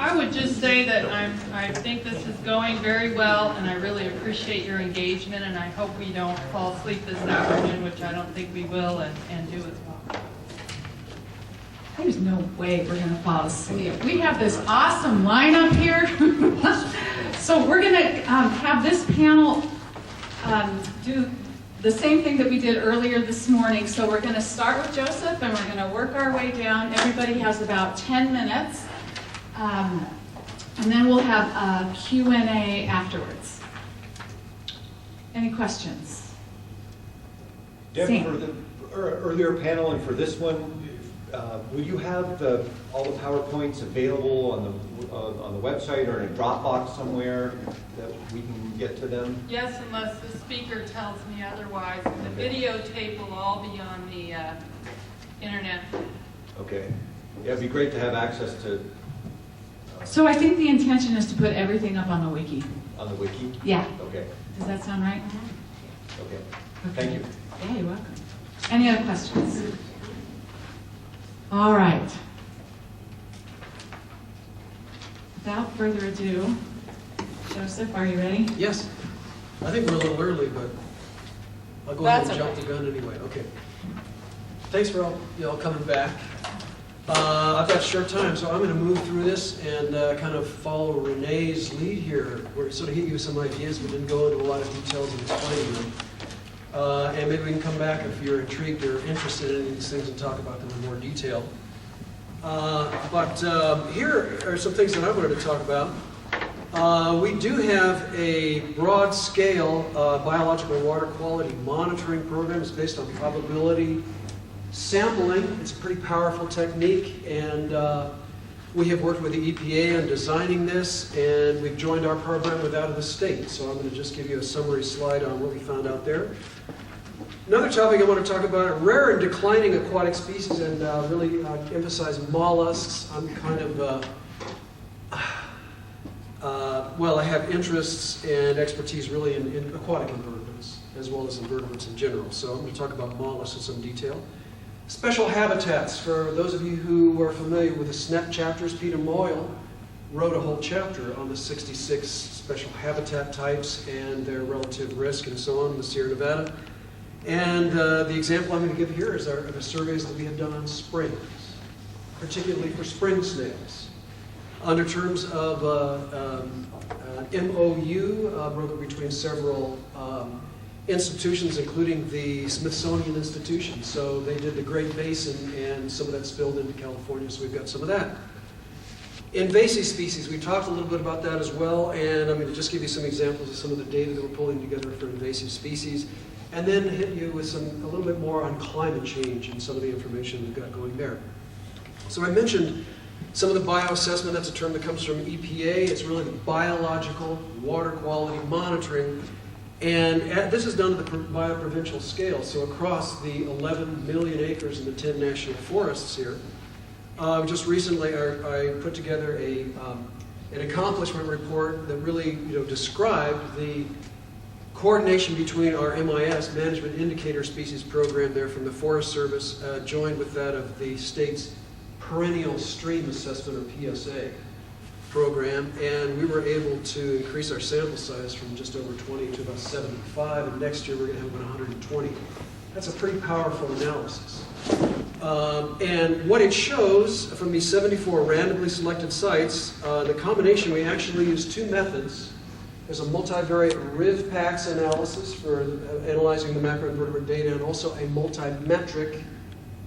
I would just say that I think this is going very well, and I really appreciate your engagement, and I hope we don't fall asleep this afternoon, which I don't think we will, and do as well. There's no way we're going to fall asleep. We have this awesome lineup here. So we're going to have this panel do the same thing that we did earlier this morning. So we're going to start with Joseph, and we're going to work our way down. Everybody has about 10 minutes. And then we'll have a Q&A afterwards. Any questions? Deb, for the earlier panel and for this one, will you have all the PowerPoints available on the website or in a Dropbox somewhere that we can get to them? Yes, unless the speaker tells me otherwise. And the videotape will all be on the internet. Okay. Yeah, it'd be great to have access to. So I think the intention is to put everything up on the wiki. On the wiki? Yeah. Okay. Does that sound right? Okay. Thank you. Yeah, you're welcome. Any other questions? All right. Without further ado, Joseph, are you ready? Yes. I think we're a little early, but I'll go ahead and jump the gun anyway. Okay. Thanks for all coming back. I've got short time, so I'm going to move through this and kind of follow Renee's lead here. We're sort of give you some ideas. We didn't go into a lot of details in explaining them. And maybe we can come back if you're intrigued or interested in these things and talk about them in more detail. But here are some things that I wanted to talk about. We do have a broad-scale biological water quality monitoring program. It's based on probability sampling. It's a pretty powerful technique, and we have worked with the EPA on designing this, and we've joined our program with out of the state. So I'm going to just give you a summary slide on what we found out there. Another topic I want to talk about are rare and declining aquatic species, and really emphasize mollusks. I'm kind of, well, I have interests and expertise really in aquatic invertebrates, as well as invertebrates in general. So I'm going to talk about mollusks in some detail. Special habitats. For those of you who are familiar with the SNEP chapters, Peter Moyle wrote a whole chapter on the 66 special habitat types and their relative risk and so on in the Sierra Nevada. And the example I'm going to give here is the surveys that we have done on springs, particularly for spring snails. Under terms of an MOU brokered between several institutions, including the Smithsonian Institution. So they did the Great Basin, and some of that spilled into California, so we've got some of that. Invasive species, we talked a little bit about that as well, and I'm going to just give you some examples of some of the data that we're pulling together for invasive species, and then hit you with a little bit more on climate change and some of the information we've got going there. So I mentioned some of the bioassessment. That's a term that comes from EPA. It's really the biological water quality monitoring. And this is done at the bioprovincial scale, so across the 11 million acres in the 10 national forests here. Just recently, I put together an accomplishment report that really described the coordination between our MIS, Management Indicator Species Program there from the Forest Service, joined with that of the state's Perennial Stream Assessment, or PSA, program, and we were able to increase our sample size from just over 20 to about 75, and next year we're going to have about 120. That's a pretty powerful analysis. And what it shows from these 74 randomly selected sites, the combination, we actually use two methods. There's a multivariate RIV-PAX analysis for analyzing the macroinvertebrate data, and also a multimetric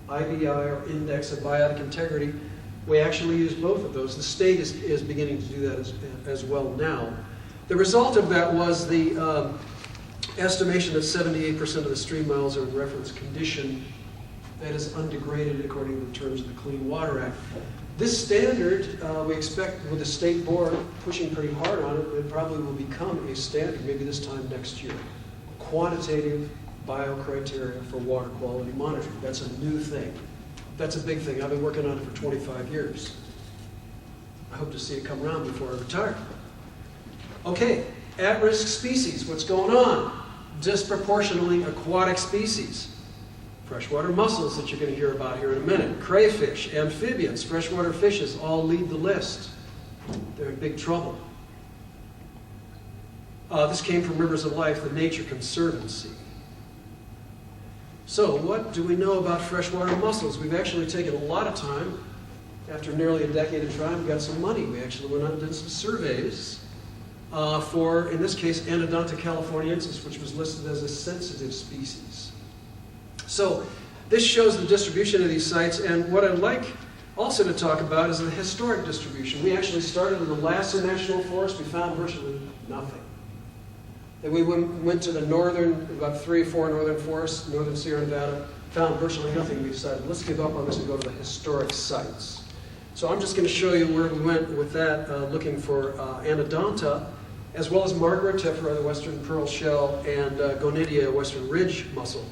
IBI, or Index of Biotic Integrity. We actually use both of those. The state is beginning to do that as well now. The result of that was the estimation that 78% of the stream miles are in reference condition that is undegraded according to the terms of the Clean Water Act. This standard, we expect with the state board pushing pretty hard on it, it probably will become a standard maybe this time next year. Quantitative biocriteria for water quality monitoring. That's a new thing. That's a big thing. I've been working on it for 25 years. I hope to see it come around before I retire. Okay, at-risk species. What's going on? Disproportionately aquatic species. Freshwater mussels that you're going to hear about here in a minute. Crayfish, amphibians, freshwater fishes all lead the list. they're in big trouble. This came from Rivers of Life, the Nature Conservancy. So what do we know about freshwater mussels? We've actually taken a lot of time. After nearly a decade of trying, we got some money. We actually went out and did some surveys for, in this case, Anodonta californiensis, which was listed as a sensitive species. So this shows the distribution of these sites, and what I'd like also to talk about is the historic distribution. We actually started in the Lasser National Forest. We found virtually nothing. Then we went to the northern, about 3 or 4 northern forests, northern Sierra Nevada, found virtually nothing. We decided, let's give up on this and go to the historic sites. So I'm just going to show you where we went with that, looking for Anodonta, as well as Margaret tephra, the western pearl shell, and Gonidia, western ridge mussel.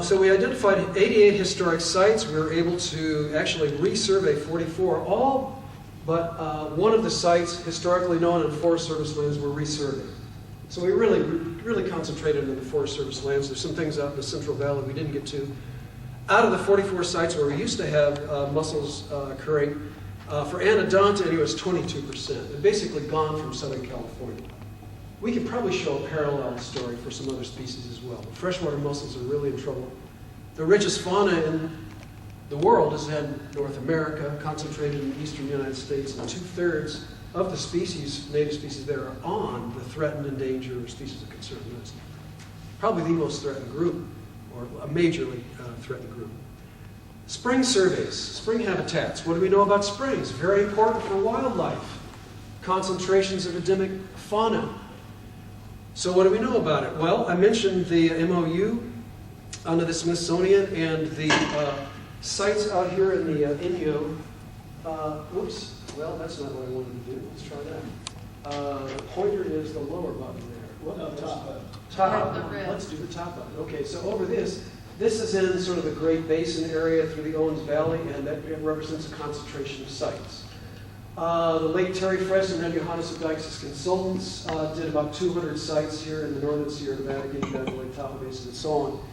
So we identified 88 historic sites. We were able to actually resurvey 44. All but one of the sites historically known in Forest Service lands were resurveyed. So we really concentrated on the Forest Service lands. There's some things out in the Central Valley we didn't get to. Out of the 44 sites where we used to have mussels occurring, for Anodonta, it was 22%. They're basically gone from Southern California. We could probably show a parallel story for some other species as well. But freshwater mussels are really in trouble. The richest fauna in the world is in North America, concentrated in the eastern United States, and 2/3 of the species, native species there, are on the threatened, endangered, or species of concern list. Probably the most threatened group, or a majorly threatened group. Spring surveys, spring habitats. What do we know about springs? Very important for wildlife. Concentrations of endemic fauna. So what do we know about it? Well, I mentioned the MOU under the Smithsonian and the sites out here in the Inyo. Whoops, well, that's not what I wanted to do. Let's try that. The pointer is the lower button there. What about top? Top. The red. Let's do the top button. Okay, so over this is in sort of the Great Basin area through the Owens Valley, and that represents a concentration of sites. The Lake Terry Fresno and Johannes Dykes' consultants did about 200 sites here in the northern Sierra Nevada, getting down to Lake Tahoe Basin and so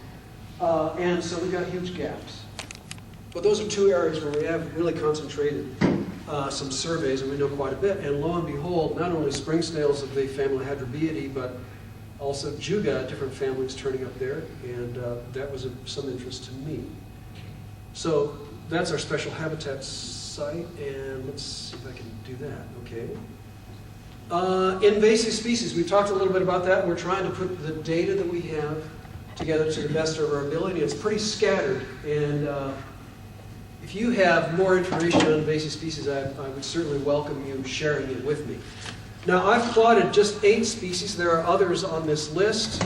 on. And so we've got huge gaps. But those are 2 areas where we have really concentrated some surveys, and we know quite a bit. And lo and behold, not only spring snails of the family Hadrobiidae, but also juga, different families turning up there, and that was of some interest to me. So that's our special habitat site, and let's see if I can do that, okay. Invasive species, we've talked a little bit about that, and we're trying to put the data that we have together to the best of our ability. It's pretty scattered, and if you have more information on invasive species, I would certainly welcome you sharing it with me. Now, I've plotted just 8 species. There are others on this list.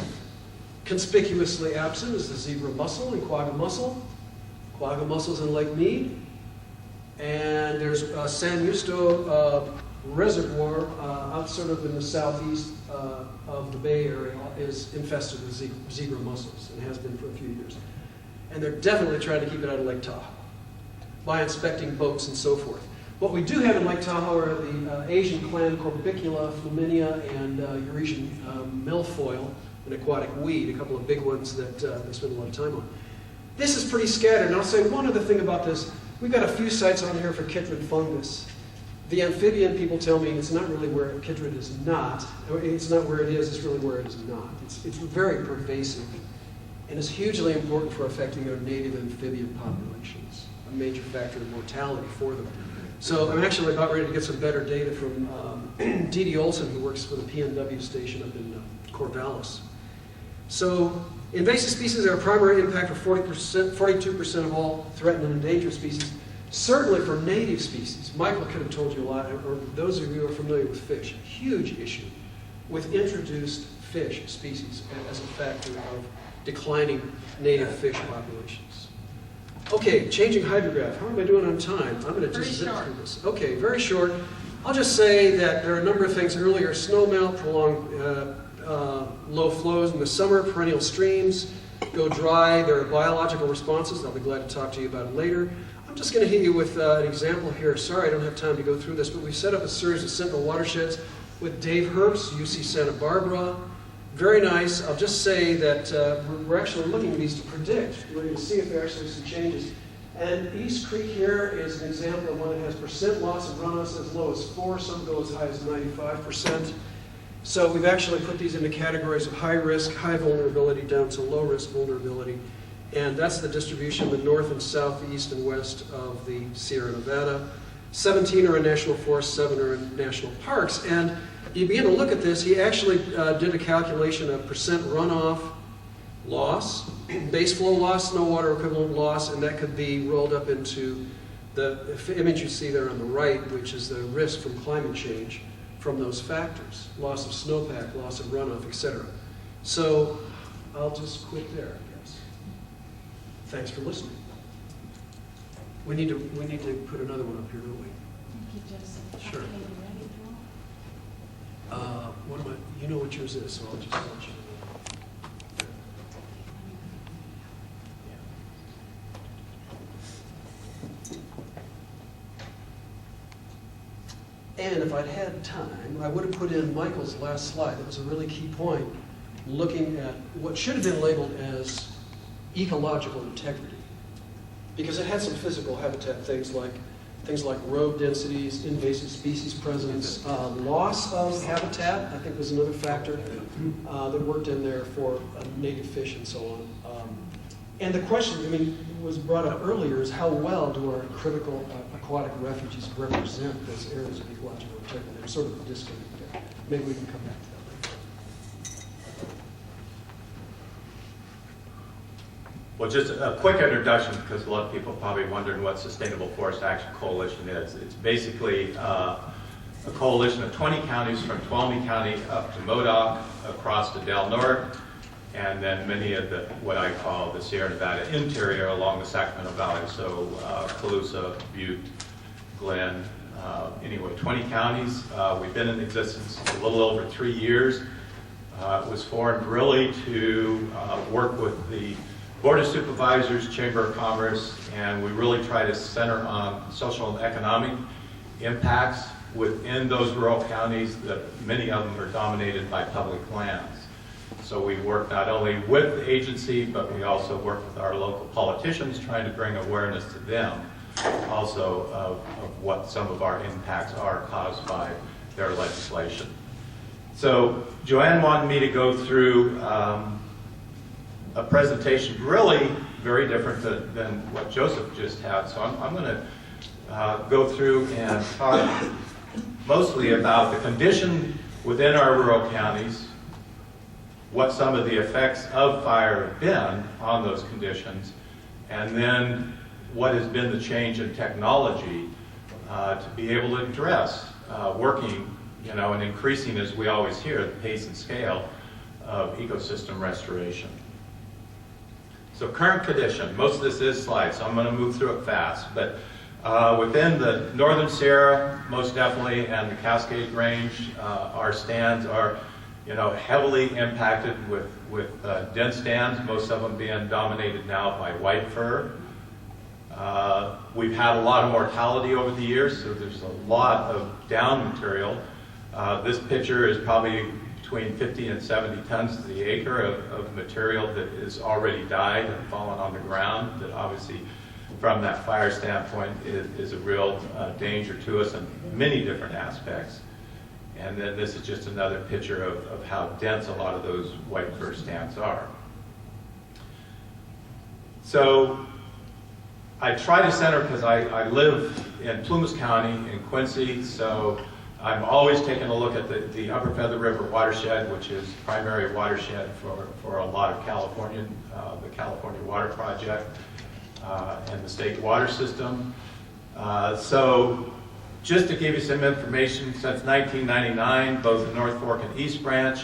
Conspicuously absent is the zebra mussel and quagga mussel. Quagga mussels in Lake Mead. And there's San Justo Reservoir out sort of in the southeast of the Bay Area is infested with zebra mussels and has been for a few years. And they're definitely trying to keep it out of Lake Tahoe by inspecting boats and so forth. What we do have in Lake Tahoe are the Asian clan Corbicula, Flaminia, and Eurasian milfoil, an aquatic weed, a couple of big ones that they spend a lot of time on. This is pretty scattered, and I'll say one other thing about this. We've got a few sites on here for chytrid fungus. The amphibian people tell me it's not really where chytrid is not. It's not where it is, it's really where it is not. It's very pervasive, and it's hugely important for affecting our native amphibian populations, a major factor in mortality for them. So I'm actually about ready to get some better data from Dee Olson, who works for the PNW station up in Corvallis. So invasive species are a primary impact for 42% of all threatened and endangered species. Certainly for native species, Michael could have told you a lot, or those of you who are familiar with fish, a huge issue with introduced fish species as a factor of declining native fish populations. Okay, changing hydrograph. How am I doing on time? I'm going to just zip through this. Okay, very short. I'll just say that there are a number of things earlier. Snowmelt, prolonged low flows in the summer, perennial streams go dry. There are biological responses. I'll be glad to talk to you about it later. I'm just going to hit you with an example here. Sorry, I don't have time to go through this, but we've set up a series of sentinel watersheds with Dave Herbst, UC Santa Barbara. Very nice. I'll just say that we're actually looking at these to predict. We're going to see if there are actually some changes. And East Creek here is an example of one that has percent loss of runoffs as low as 4, some go as high as 95%. So we've actually put these into categories of high risk, high vulnerability, down to low risk vulnerability. And that's the distribution, the north and south, the east and west of the Sierra Nevada. 17 are in national forests, 7 are in national parks. And you begin to look at this, he actually did a calculation of percent runoff loss, base flow loss, snow water equivalent loss, and that could be rolled up into the image you see there on the right, which is the risk from climate change from those factors, loss of snowpack, loss of runoff, etc. So I'll just quit there, I guess. Thanks for listening. We need to put another one up here, don't we? Thank you, Joseph. Sure. Okay, you ready, Joel? What am I? You know what yours is, so I'll just let you know. And if I'd had time, I would have put in Michael's last slide. That was a really key point, looking at what should have been labeled as ecological integrity, because it had some physical habitat things like road densities, invasive species presence, loss of habitat, I think was another factor that worked in there for native fish and so on. And the question, I mean, was brought up earlier is how well do our critical aquatic refuges represent those areas of ecological integrity? There's sort of a disconnect there. Maybe we can come back to that later. Well, just a quick introduction, because a lot of people are probably wondering what Sustainable Forest Action Coalition is. It's basically a coalition of 20 counties from Tuolumne County up to Modoc, across to Del Norte, and then many of the, what I call the Sierra Nevada interior along the Sacramento Valley. So Colusa, Butte, Glen, anyway, 20 counties. We've been in existence a little over 3 years. It was formed really to work with the Board of Supervisors, Chamber of Commerce, and we really try to center on social and economic impacts within those rural counties that many of them are dominated by public lands. So we work not only with the agency, but we also work with our local politicians, trying to bring awareness to them also of what some of our impacts are caused by their legislation. So Joanne wanted me to go through a presentation really very different than what Joseph just had. So I'm going to go through and talk mostly about the condition within our rural counties, what some of the effects of fire have been on those conditions, and then what has been the change in technology to be able to address working, and increasing, as we always hear, the pace and scale of ecosystem restoration. So current condition, most of this is slides, so I'm going to move through it fast, but within the Northern Sierra, most definitely, and the Cascade Range, our stands are heavily impacted with dense stands, most of them being dominated now by white fir. We've had a lot of mortality over the years, so there's a lot of down material. This picture is probably between 50 and 70 tons to the acre of material that is already died and fallen on the ground, that obviously from that fire standpoint is a real danger to us in many different aspects. And then this is just another picture of how dense a lot of those white fir stands are. So I try to center, because I live in Plumas County in Quincy, so I'm always taking a look at the Upper Feather River watershed, which is primary watershed for a lot of California, the California Water Project, and the state water system. So just to give you some information, since 1999, both the North Fork and East Branch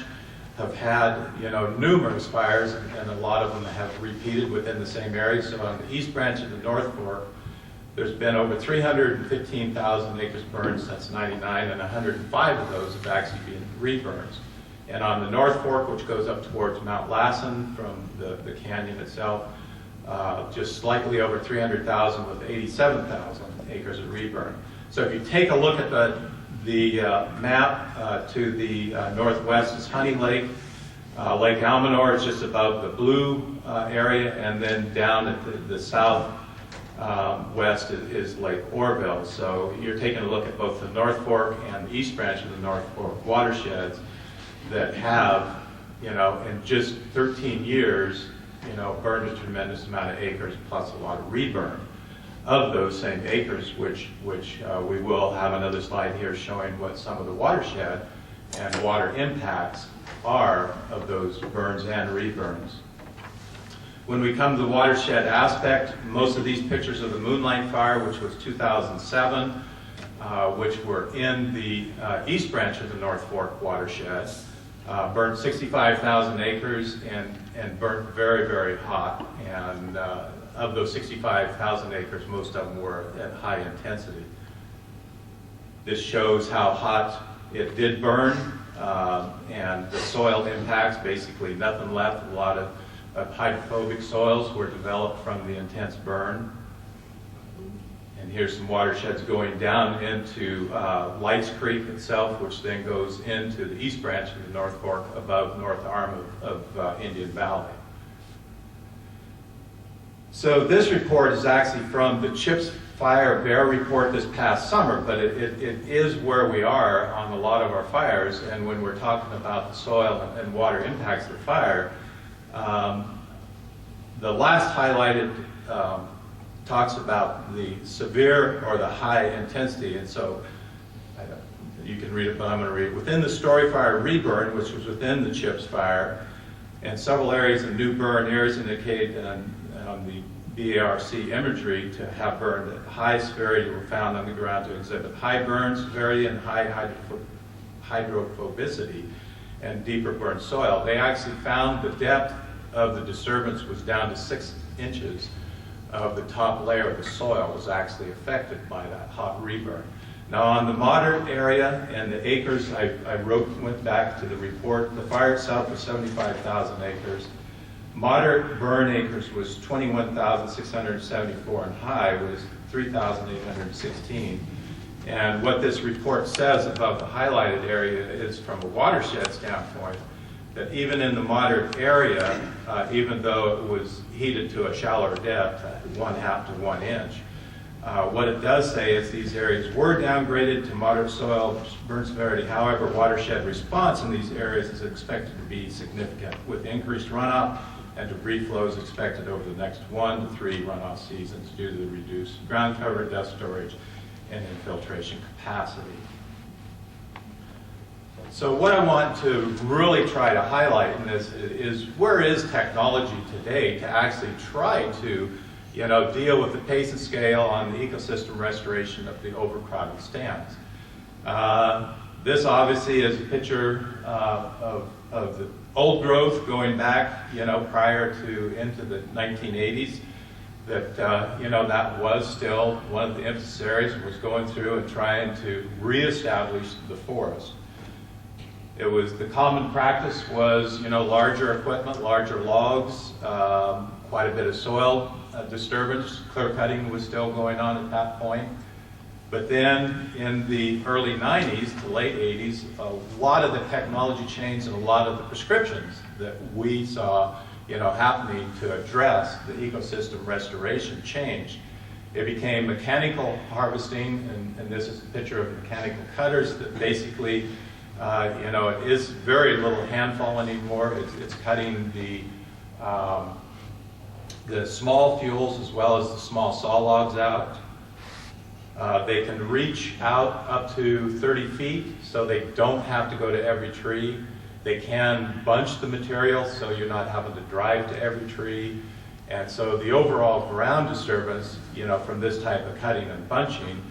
have had, numerous fires, and a lot of them have repeated within the same area. So on the East Branch and the North Fork, there's been over 315,000 acres burned since '99, and 105 of those have actually been reburns. And on the North Fork, which goes up towards Mount Lassen from the canyon itself, just slightly over 300,000 with 87,000 acres of reburn. So if you take a look at the map to the northwest is Honey Lake. Lake Almanor is just above the blue area, and then down at the south west is Lake Orville. So you're taking a look at both the North Fork and the East Branch of the North Fork watersheds that have, in just 13 years, burned a tremendous amount of acres plus a lot of reburn of those same acres, which we will have another slide here showing what some of the watershed and water impacts are of those burns and reburns. When we come to the watershed aspect, most of these pictures of the Moonlight Fire, which was 2007, which were in the East Branch of the North Fork watershed, burned 65,000 acres and burnt very, very hot. And of those 65,000 acres, most of them were at high intensity. This shows how hot it did burn, and the soil impacts, basically nothing left. A lot of hydrophobic soils were developed from the intense burn. And here's some watersheds going down into Lights Creek itself, which then goes into the East Branch of the North Fork above North Arm of Indian Valley. So this report is actually from the Chips Fire Bear report this past summer, but it is where we are on a lot of our fires. And when we're talking about the soil and water impacts of the fire, the last highlighted talks about the severe or the high intensity, and so you can read it, but I'm going to read it. Within the Story Fire reburn, which was within the Chips Fire, and several areas of new burn areas indicated on the BARC imagery to have burned at high severity were found on the ground to exhibit high burn severity and high hydrophobicity and deeper burn soil. They actually found the depth of the disturbance was down to 6 inches of the top layer of the soil was actually affected by that hot reburn. Now on the moderate area and the acres, I went back to the report. The fire itself was 75,000 acres. Moderate burn acres was 21,674 and high was 3,816. And what this report says above the highlighted area is from a watershed standpoint, that even in the moderate area, even though it was heated to a shallower depth, 1/2 to 1 inch, what it does say is these areas were downgraded to moderate soil burn severity. However, watershed response in these areas is expected to be significant, with increased runoff and debris flows expected over the next 1 to 3 runoff seasons due to the reduced ground cover, dust storage, and infiltration capacity. So what I want to really try to highlight in this is where is technology today to actually try to deal with the pace and scale on the ecosystem restoration of the overcrowded stands. This obviously is a picture of the old growth going back, prior to into the 1980s. That that was still one of the emphasis areas, was going through and trying to reestablish the forest. It was the common practice was larger equipment, larger logs, quite a bit of soil disturbance. Clear cutting was still going on at that point. But then in the early 90s to late 80s, a lot of the technology change and a lot of the prescriptions that we saw happening to address the ecosystem restoration changed. It became mechanical harvesting, and this is a picture of mechanical cutters that basically, it is very little handfall anymore. It's cutting the small fuels as well as the small saw logs out. They can reach out up to 30 feet, so they don't have to go to every tree. They can bunch the material, so you're not having to drive to every tree. And so the overall ground disturbance, from this type of cutting and bunching,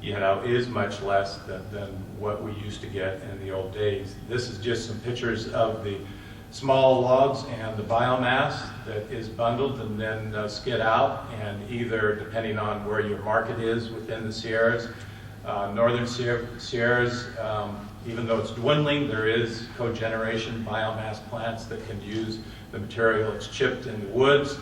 is much less than what we used to get in the old days. This is just some pictures of the small logs and the biomass that is bundled and then skid out, and either, depending on where your market is within the Sierras, northern Sierras, even though it's dwindling, there is cogeneration biomass plants that can use the material that's chipped in the woods,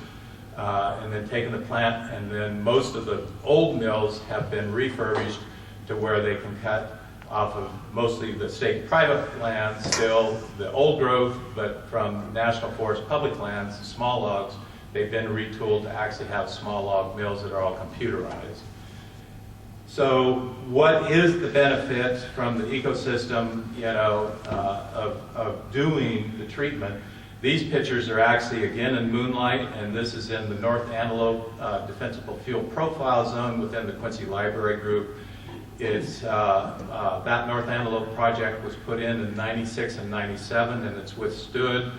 and then taken the plant, and then most of the old mills have been refurbished to where they can cut off of mostly the state private land, still the old growth, but from National Forest public lands, the small logs They've been retooled to actually have small log mills that are all computerized. So what is the benefit from the ecosystem, of doing the treatment? These pictures are actually, again, in moonlight, and this is in the North Antelope Defensible Fuel Profile Zone within the Quincy Library Group. It's, that North Antelope project was put in 96 and 97, and it's withstood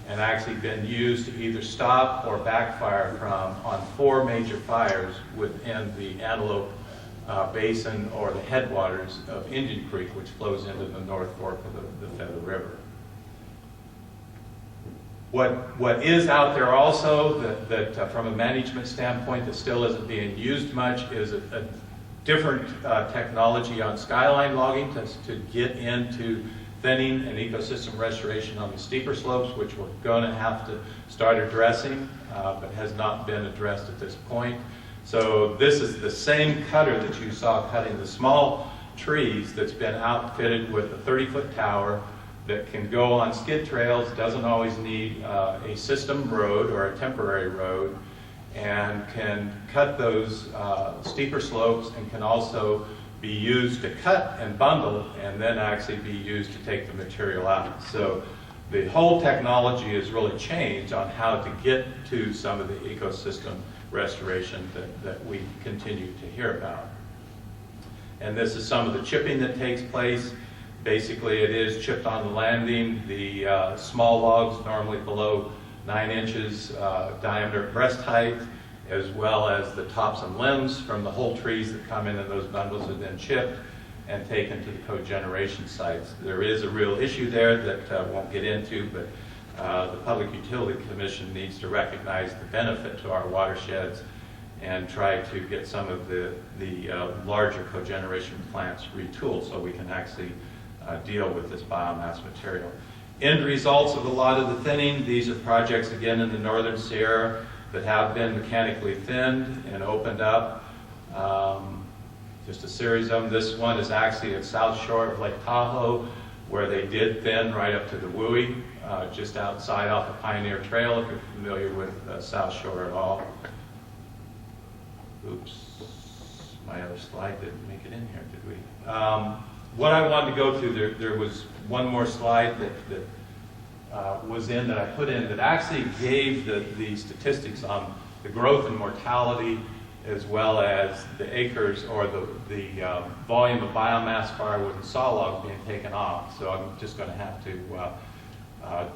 and actually been used to either stop or backfire on 4 major fires within the Antelope Basin or the headwaters of Indian Creek, which flows into the North Fork of the Feather River. What is out there also that from a management standpoint that still isn't being used much is a different technology on skyline logging to get into thinning and ecosystem restoration on the steeper slopes, which we're going to have to start addressing, but has not been addressed at this point. So this is the same cutter that you saw cutting the small trees that's been outfitted with a 30-foot tower that can go on skid trails, doesn't always need a system road or a temporary road, and can cut those steeper slopes, and can also be used to cut and bundle and then actually be used to take the material out. So the whole technology has really changed on how to get to some of the ecosystem restoration that we continue to hear about. And this is some of the chipping that takes place. Basically, it is chipped on the landing. The small logs, normally below 9 inches diameter breast height, as well as the tops and limbs from the whole trees that come in, and those bundles are then chipped and taken to the cogeneration sites. There is a real issue there that I won't get into, but the Public Utility Commission needs to recognize the benefit to our watersheds and try to get some of the larger cogeneration plants retooled so we can actually deal with this biomass material. End results of a lot of the thinning, these are projects again in the Northern Sierra that have been mechanically thinned and opened up. Just a series of them. This one is actually at South Shore of Lake Tahoe, where they did thin right up to the Wooey, just outside off the Pioneer Trail, if you're familiar with South Shore at all. Oops, my other slide didn't make it in here, did we? What I wanted to go through, there was one more slide that was in, that I put in, that actually gave the statistics on the growth and mortality, as well as the acres or the volume of biomass firewood and sawlog being taken off. So I'm just going to have to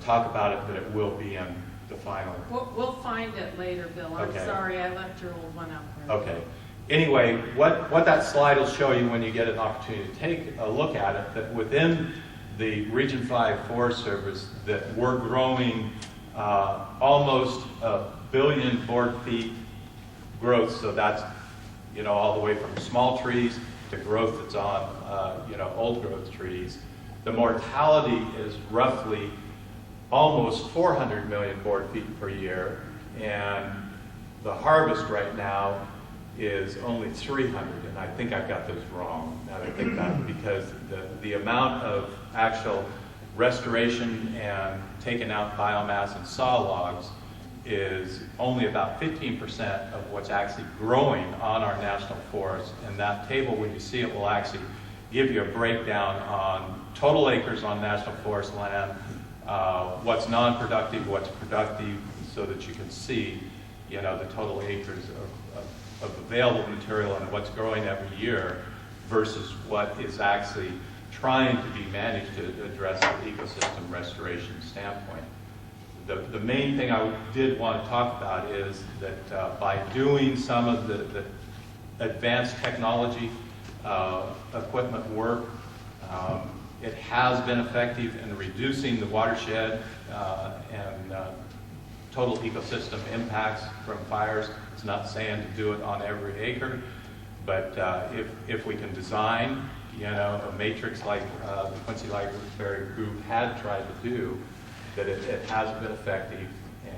talk about it, but it will be in the final. We'll find it later, Bill. I'm Okay. sorry, I left your old one up there. Okay. Anyway, what that slide will show you when you get an opportunity to take a look at it, that within the Region 5 Forest Service, that we're growing almost 1 billion board feet growth. So that's, all the way from small trees to growth that's on, old growth trees. The mortality is roughly almost 400 million board feet per year, and the harvest right now is only 300, and I think I've got those wrong now that I think about it, because the amount of actual restoration and taking out biomass and saw logs is only about 15% of what's actually growing on our national forest. And that table, when you see it, will actually give you a breakdown on total acres on national forest land, what's non-productive, what's productive, so that you can see, the total acres of available material and what's growing every year versus what is actually trying to be managed to address the ecosystem restoration standpoint. The main thing I did want to talk about is that by doing some of the advanced technology equipment work, it has been effective in reducing the watershed and total ecosystem impacts from fires. It's not saying to do it on every acre, but if we can design, a matrix like the Quincy Library Group had tried to do, that it has been effective.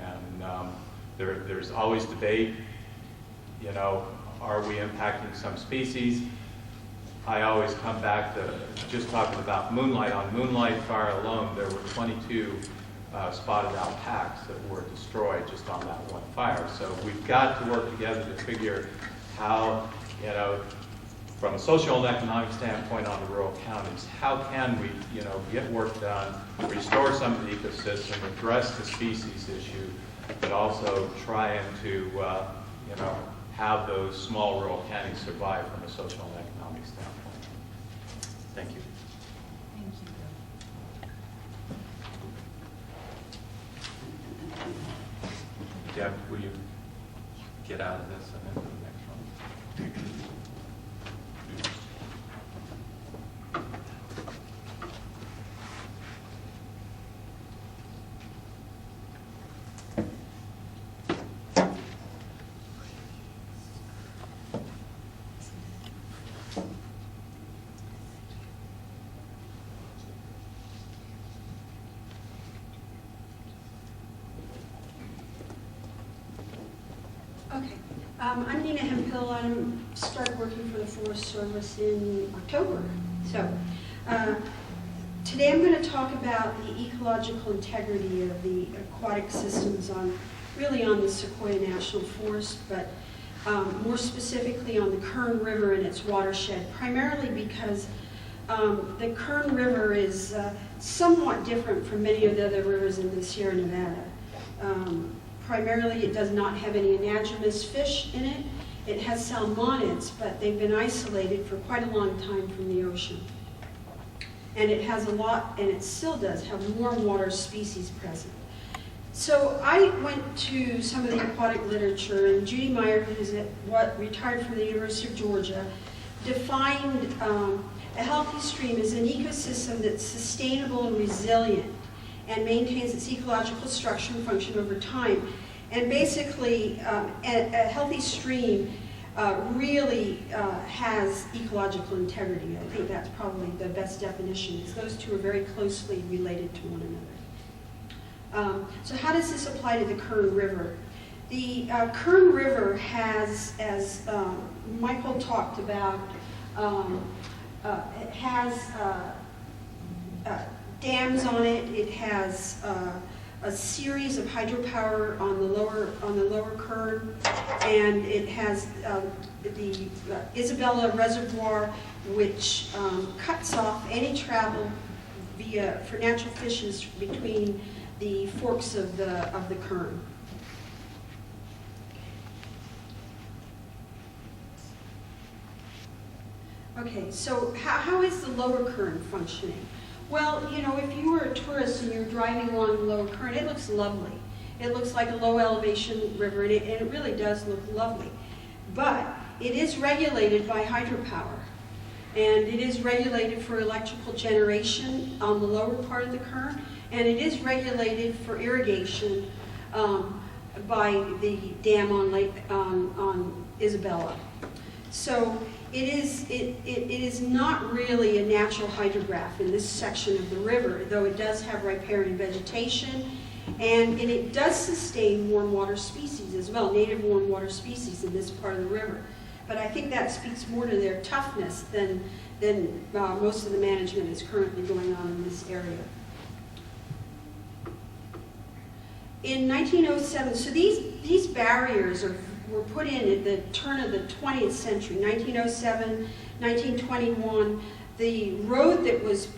And there's always debate, are we impacting some species? I always come back to just talking about moonlight. On moonlight fire alone, there were 22 spotted owl packs that were destroyed just on that one fire. So we've got to work together to figure how, from a social and economic standpoint on the rural counties, how can we, get work done, restore some of the ecosystem, address the species issue, but also trying to, have those small rural counties survive from a social and economic standpoint. Thank you. Thank you, Bill. Deb, will you get out of this and into the next one? Okay. I'm Nina Hemphill. I started working for the Forest Service in October. So today I'm going to talk about the ecological integrity of the aquatic systems really on the Sequoia National Forest, but more specifically on the Kern River and its watershed, primarily because the Kern River is somewhat different from many of the other rivers in the Sierra Nevada. Primarily, it does not have any anadromous fish in it. It has salmonids, but they've been isolated for quite a long time from the ocean. And it has a lot, and it still does have warm water species present. So I went to some of the aquatic literature, and Judy Meyer, who's retired from the University of Georgia, defined a healthy stream as an ecosystem that's sustainable and resilient and maintains its ecological structure and function over time. And basically, a healthy stream really has ecological integrity. I think that's probably the best definition, is those two are very closely related to one another. So how does this apply to the Kern River? The Kern River has, as Michael talked about, it has dams on it. It has a series of hydropower on the lower Kern, and it has the Isabella Reservoir, which cuts off any travel for natural fishes between the forks of the Kern. Okay, so how is the lower Kern functioning? Well, if you were a tourist and you're driving along the lower Kern, it looks lovely. It looks like a low elevation river, and it really does look lovely. But it is regulated by hydropower, and it is regulated for electrical generation on the lower part of the Kern, and it is regulated for irrigation by the dam on Isabella. So it is not really a natural hydrograph in this section of the river, though it does have riparian vegetation, and it does sustain warm water species as well, native warm water species in this part of the river. But I think that speaks more to their toughness than most of the management is currently going on in this area. In 1907, so these barriers were put in at the turn of the 20th century, 1907, 1921. The road that was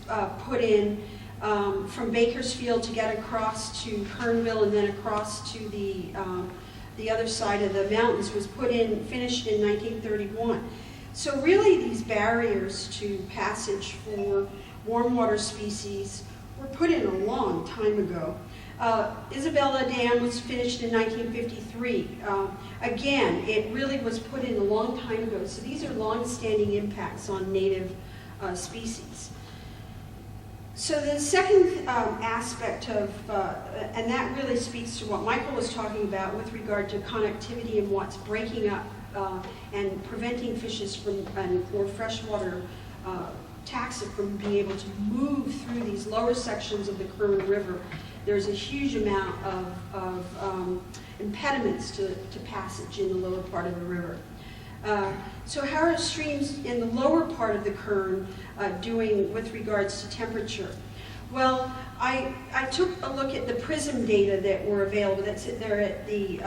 put in from Bakersfield to get across to Kernville and then across to the other side of the mountains was finished in 1931. So really these barriers to passage for warm water species were put in a long time ago. Isabella Dam was finished in 1953. Again, it really was put in a long time ago. So these are long-standing impacts on native species. So the second aspect of, and that really speaks to what Michael was talking about with regard to connectivity and what's breaking up and preventing fishes from, or freshwater taxa from being able to move through these lower sections of the Kern River. There's a huge amount of impediments to passage in the lower part of the river. So how are streams in the lower part of the Kern doing with regards to temperature? Well, I took a look at the PRISM data that were available. That's there at the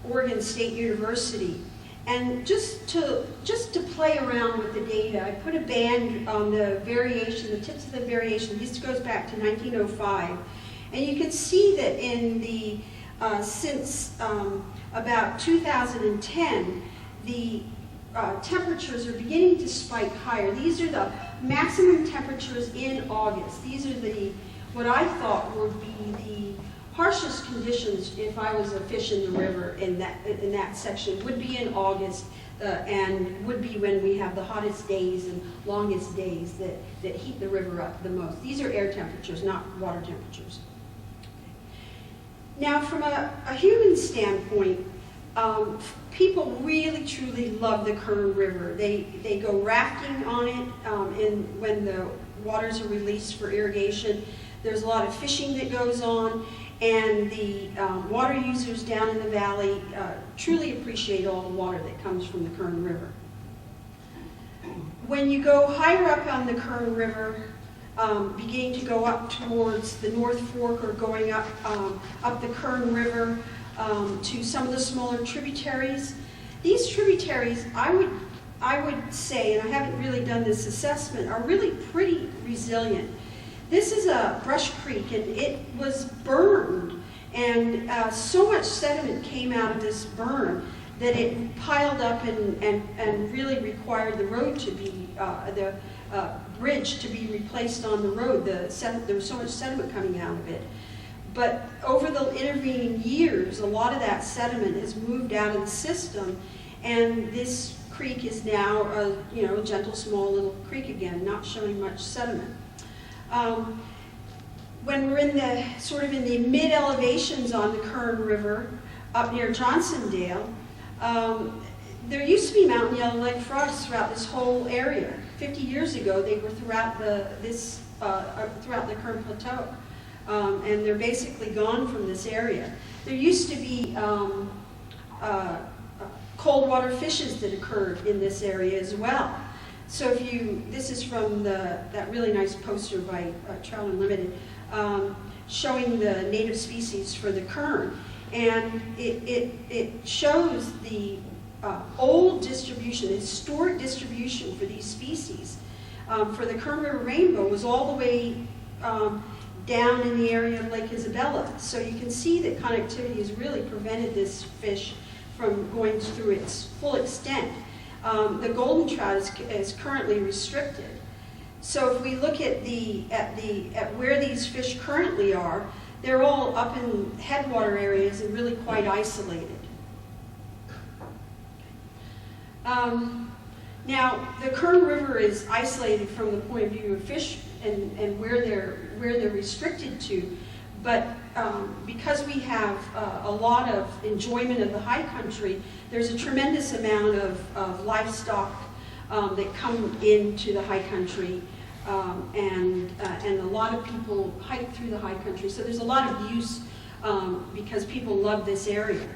Oregon State University. And just to play around with the data, I put a band on the variation, the tips of the variation. This goes back to 1905. And you can see that in the, since about 2010, the temperatures are beginning to spike higher. These are the maximum temperatures in August. These are the, what I thought would be the harshest conditions if I was a fish in the river in that section, would be in August and would be when we have the hottest days and longest days that heat the river up the most. These are air temperatures, not water temperatures. Now, from a human standpoint, people really truly love the Kern River. They go rafting on it when the waters are released for irrigation. There's a lot of fishing that goes on, and the water users down in the valley truly appreciate all the water that comes from the Kern River. When you go higher up on the Kern River, beginning to go up towards the North Fork or going up the Kern River to some of the smaller tributaries. These tributaries, I would say, and I haven't really done this assessment, are really pretty resilient. This is a brush creek, and it was burned, and so much sediment came out of this burn that it piled up and really required the road to be, the bridge to be replaced on the road. There was so much sediment coming out of it. But over the intervening years, a lot of that sediment has moved out of the system, and this creek is now a gentle, small little creek again, not showing much sediment. When we're in the sort of in the mid elevations on the Kern River, up near Johnsondale, there used to be mountain yellow-legged frogs throughout this whole area. 50 years ago, they were throughout throughout the Kern Plateau. And they're basically gone from this area. There used to be cold water fishes that occurred in this area as well. So this is from that really nice poster by Trout Unlimited, showing the native species for the Kern. And it shows the old distribution, the historic distribution for these species. For the Kern River rainbow was all the way down in the area of Lake Isabella. So you can see that connectivity has really prevented this fish from going through its full extent. The golden trout is currently restricted. So if we look at where these fish currently are, they're all up in headwater areas and really quite isolated. Now, the Kern River is isolated from the point of view of fish and where they're restricted to, but because we have a lot of enjoyment of the high country, there's a tremendous amount of livestock that come into the high country, and a lot of people hike through the high country. So there's a lot of use because people love this area.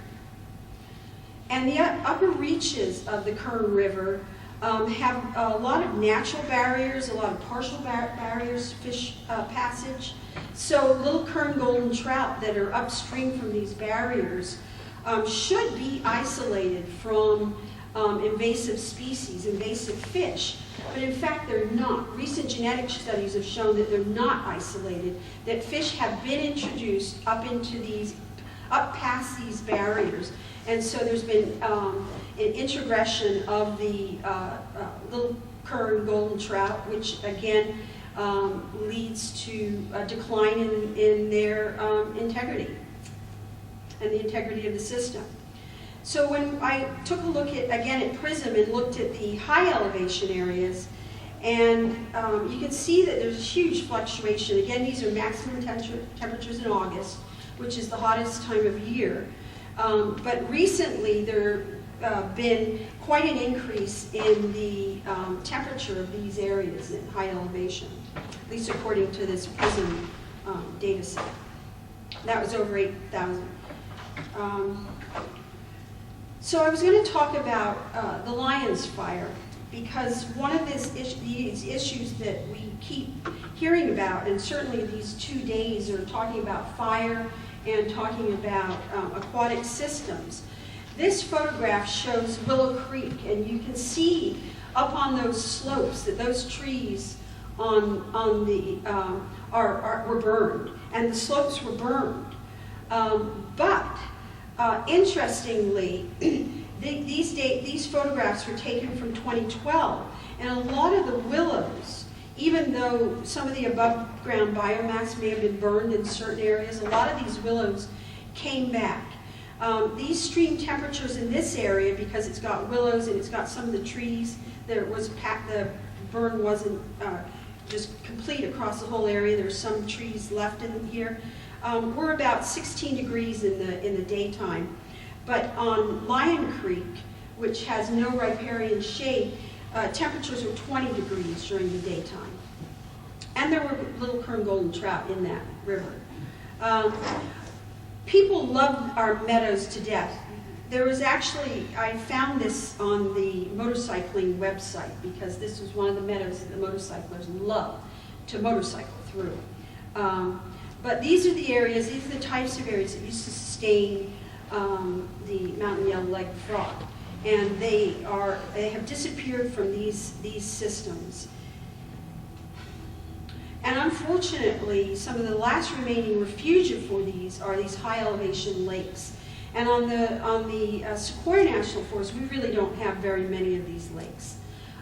And the upper reaches of the Kern River have a lot of natural barriers, a lot of partial barriers, fish passage. So little Kern golden trout that are upstream from these barriers should be isolated from invasive species, invasive fish. But in fact, they're not. Recent genetic studies have shown that they're not isolated, that fish have been introduced up past these barriers. And so there's been an introgression of the little Kern golden trout, which again leads to a decline in their integrity and the integrity of the system. So when I took a look at PRISM and looked at the high elevation areas, and you can see that there's a huge fluctuation. Again, these are maximum temperatures in August, which is the hottest time of year. But recently there been quite an increase in the temperature of these areas in high elevation, at least according to this PRISM data set. That was over 8,000. So I was going to talk about the Lyons fire. because one of these issues that we keep hearing about, and certainly these 2 days are talking about fire and talking about aquatic systems. This photograph shows Willow Creek, and you can see up on those slopes that those trees were burned, and the slopes were burned. But interestingly, these photographs were taken from 2012, and a lot of the willows, even though some of the above ground biomass may have been burned in certain areas, a lot of these willows came back. These stream temperatures in this area, because it's got willows and it's got some of the trees, the burn wasn't just complete across the whole area. There's some trees left in here. We're about 16 degrees in the daytime. But on Lion Creek, which has no riparian shade, temperatures were 20 degrees during the daytime. And there were little kern golden trout in that river. People love our meadows to death. There was actually, I found this on the motorcycling website, because this was one of the meadows that the motorcyclers love to motorcycle through. But these are the areas, these are the types of areas that used to sustain the mountain yellow-legged frog. And they have disappeared from these systems. And unfortunately, some of the last remaining refugia for these are these high elevation lakes. And on the Sequoia National Forest, we really don't have very many of these lakes.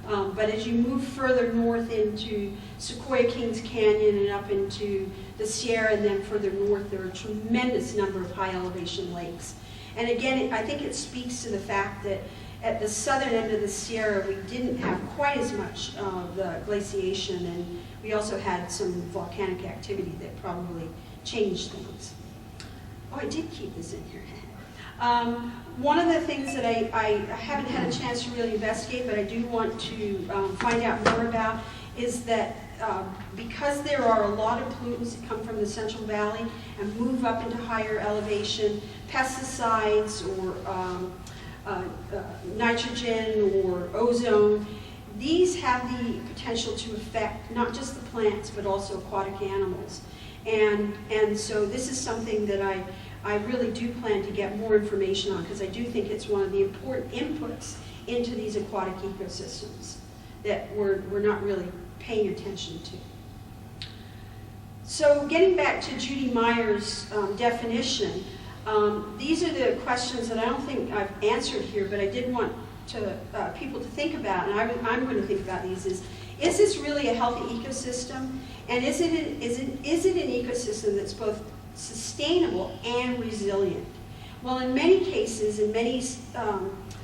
But as you move further north into Sequoia Kings Canyon and up into the Sierra and then further north, there are a tremendous number of high elevation lakes. And again, I think it speaks to the fact that at the southern end of the Sierra, we didn't have quite as much of the glaciation, and we also had some volcanic activity that probably changed things. Oh, I did keep this in here. One of the things that I haven't had a chance to really investigate, but I do want to find out more about, is that because there are a lot of pollutants that come from the Central Valley and move up into higher elevation, pesticides or nitrogen or ozone, these have the potential to affect not just the plants but also aquatic animals. And so this is something that I really do plan to get more information on, because I do think it's one of the important inputs into these aquatic ecosystems that we're not really paying attention to. So getting back to Judy Meyer's definition, these are the questions that I don't think I've answered here, but I did want people to think about, and I'm going to think about these, is this really a healthy ecosystem? And is it an ecosystem that's both sustainable and resilient? Well, in many cases, in many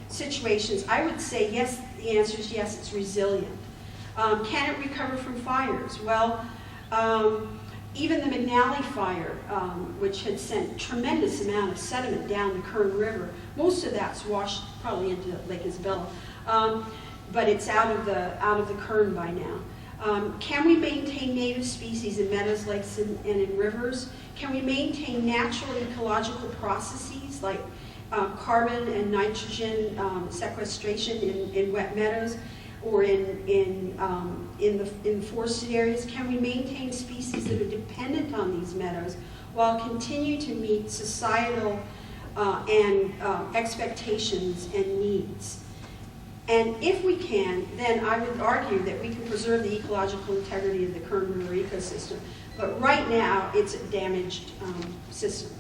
situations, I would say yes, the answer is yes, it's resilient. Can it recover from fires? Well, even the McNally fire, which had sent tremendous amount of sediment down the Kern River, most of that's washed probably into Lake Isabella, but it's out of the Kern by now. Can we maintain native species in meadows, lakes, and in rivers? Can we maintain natural ecological processes like carbon and nitrogen sequestration in wet meadows or in the forested areas? Can we maintain species that are dependent on these meadows while continue to meet societal and expectations and needs? And if we can, then I would argue that we can preserve the ecological integrity of the Kern River ecosystem. But right now, it's a damaged system.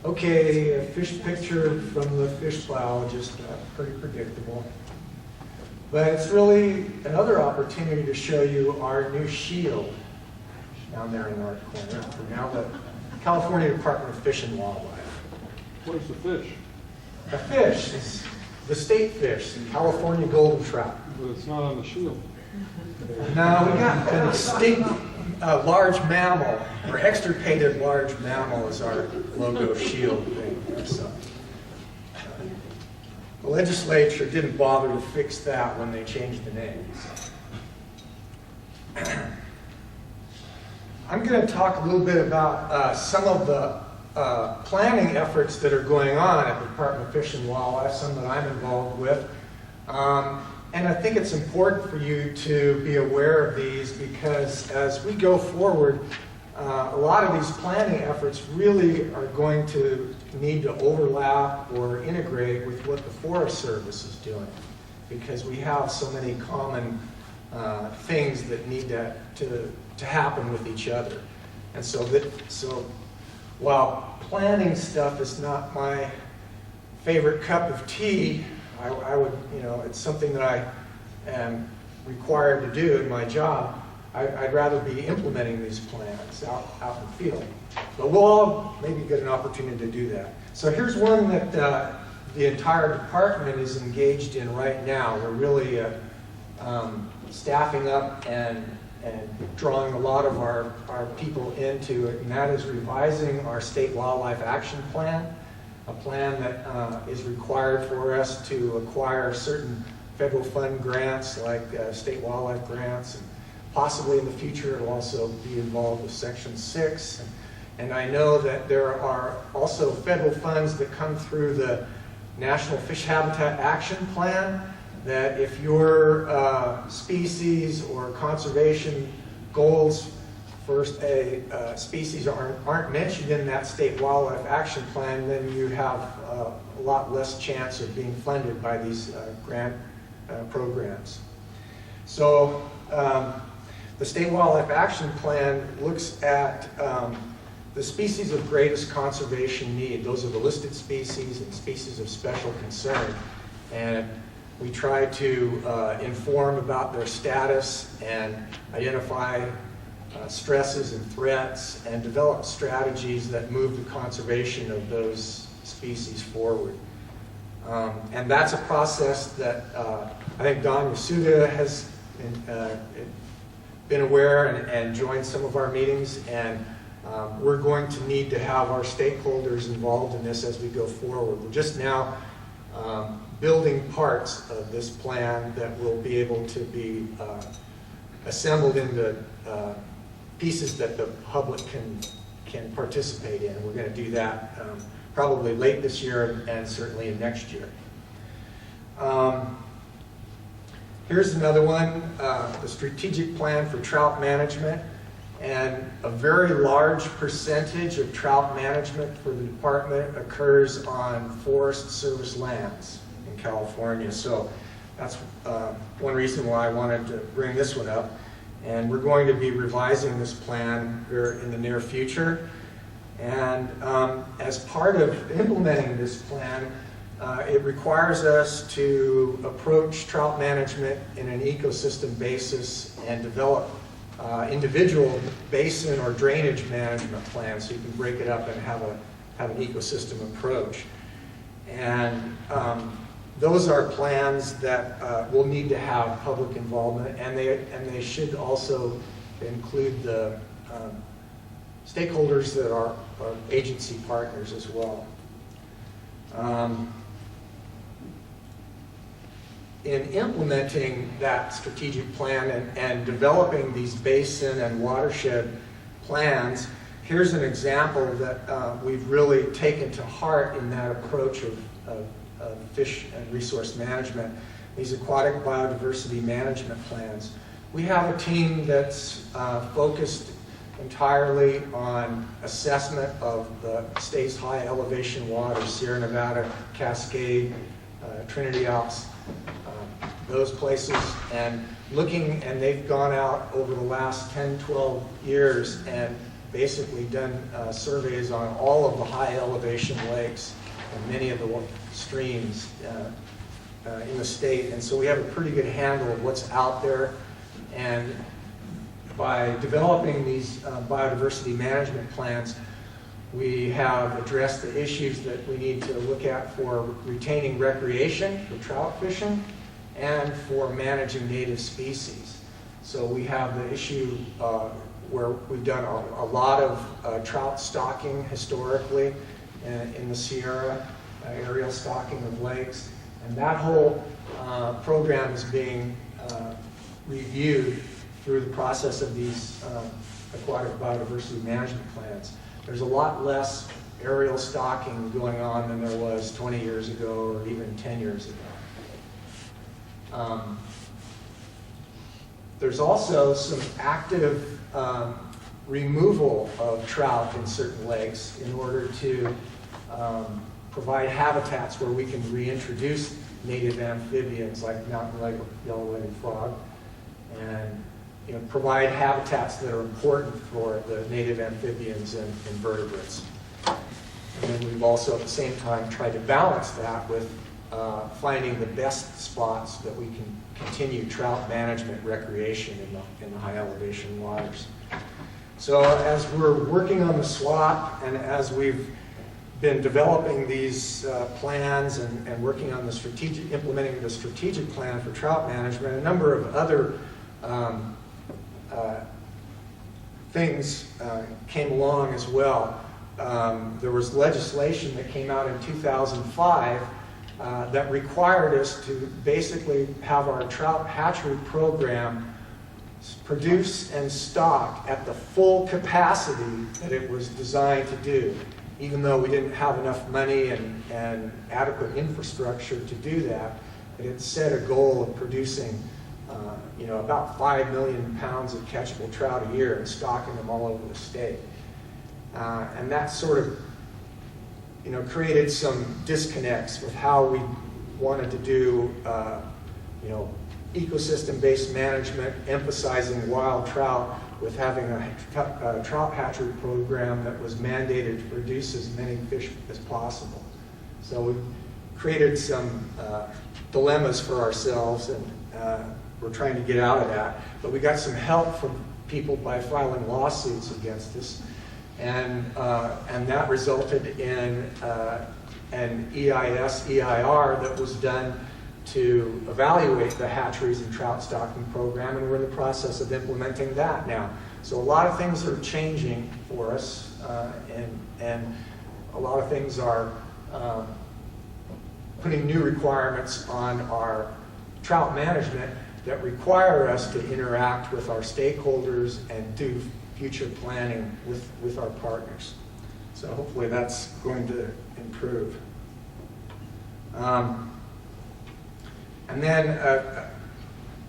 Okay, a fish picture from the fish biologist, pretty predictable. But it's really another opportunity to show you our new shield. down there in the north corner. We're now the California Department of Fish and Wildlife. Where's the fish? The fish is the state fish, California golden trout. But it's not on the shield. Now, we got an extinct large mammal, or extirpated large mammal is our logo shield thing there. So, the legislature didn't bother to fix that when they changed the name. So. I'm going to talk a little bit about some of the planning efforts that are going on at the Department of Fish and Wildlife, some that I'm involved with. And I think it's important for you to be aware of these because as we go forward, a lot of these planning efforts really are going to need to overlap or integrate with what the Forest Service is doing because we have so many common things that need to happen with each other. And so while planning stuff is not my favorite cup of tea, I would, it's something that I am required to do in my job. I'd rather be implementing these plans out in the field. But we'll all maybe get an opportunity to do that. So here's one that the entire department is engaged in right now. We're really staffing up and drawing a lot of our people into it, and that is revising our state wildlife action plan. A plan that is required for us to acquire certain federal fund grants like state wildlife grants. And possibly in the future it will also be involved with Section 6. And I know that there are also federal funds that come through the National Fish Habitat Action Plan that if your species or conservation goals for a species aren't mentioned in that state wildlife action plan, then you have a lot less chance of being funded by these grant programs. So the state wildlife action plan looks at the species of greatest conservation need. Those are the listed species and species of special concern. And we try to inform about their status and identify stresses and threats and develop strategies that move the conservation of those species forward. And that's a process that I think Don Yasuda has been aware and joined some of our meetings, and we're going to need to have our stakeholders involved in this as we go forward. We're just now building parts of this plan that will be able to be assembled into pieces that the public can participate in. We're going to do that probably late this year and certainly in next year. Here's another one, the strategic plan for trout management. And a very large percentage of trout management for the department occurs on Forest Service lands in California. So that's one reason why I wanted to bring this one up. And we're going to be revising this plan in the near future. And as part of implementing this plan, it requires us to approach trout management in an ecosystem basis and develop individual basin or drainage management plans so you can break it up and have an ecosystem approach. And those are plans that will need to have public involvement, and they should also include the stakeholders that are agency partners as well. In implementing that strategic plan and developing these basin and watershed plans, here's an example that we've really taken to heart in that approach of fish and resource management, these aquatic biodiversity management plans. We have a team that's focused entirely on assessment of the state's high elevation waters, Sierra Nevada, Cascade, Trinity Alps, those places, and they've gone out over the last 10, 12 years and basically done surveys on all of the high elevation lakes and many of the streams in the state. And so we have a pretty good handle of what's out there. And by developing these biodiversity management plans, we have addressed the issues that we need to look at for retaining recreation for trout fishing and for managing native species. So we have the issue where we've done a lot of trout stocking historically in the Sierra, aerial stocking of lakes, and that whole program is being reviewed through the process of these aquatic biodiversity management plans. There's a lot less aerial stocking going on than there was 20 years ago or even 10 years ago. There's also some active removal of trout in certain lakes in order to provide habitats where we can reintroduce native amphibians like mountain-legged yellow-legged frog, and provide habitats that are important for the native amphibians and invertebrates. And then we've also at the same time tried to balance that with finding the best spots that we can continue trout management recreation in the high elevation waters. So as we're working on the SWAP and as we've been developing these plans and working on the implementing the strategic plan for trout management, a number of other things came along as well. There was legislation that came out in 2005 that required us to basically have our trout hatchery program produce and stock at the full capacity that it was designed to do, even though we didn't have enough money and adequate infrastructure to do that. But it set a goal of producing about 5 million pounds of catchable trout a year and stocking them all over the state. And that sort of created some disconnects with how we wanted to do ecosystem-based management, emphasizing wild trout, with having a trout hatchery program that was mandated to produce as many fish as possible. So we created some dilemmas for ourselves, and we're trying to get out of that. But we got some help from people by filing lawsuits against us, and that resulted in an EIS-EIR that was done to evaluate the hatcheries and trout stocking program, and we're in the process of implementing that now. So a lot of things are changing for us, and a lot of things are putting new requirements on our trout management that require us to interact with our stakeholders and do future planning with our partners. So hopefully that's going to improve. And then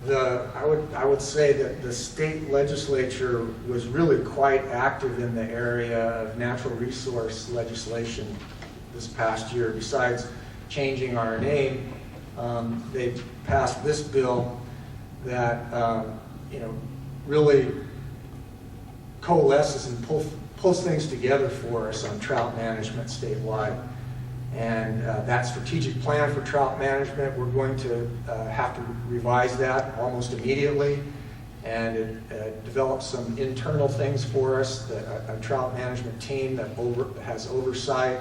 I would say that the state legislature was really quite active in the area of natural resource legislation this past year. Besides changing our name, they passed this bill that really coalesces and pulls things together for us on trout management statewide. And that strategic plan for trout management, we're going to have to revise that almost immediately. And it develops some internal things for us, a trout management team that has oversight,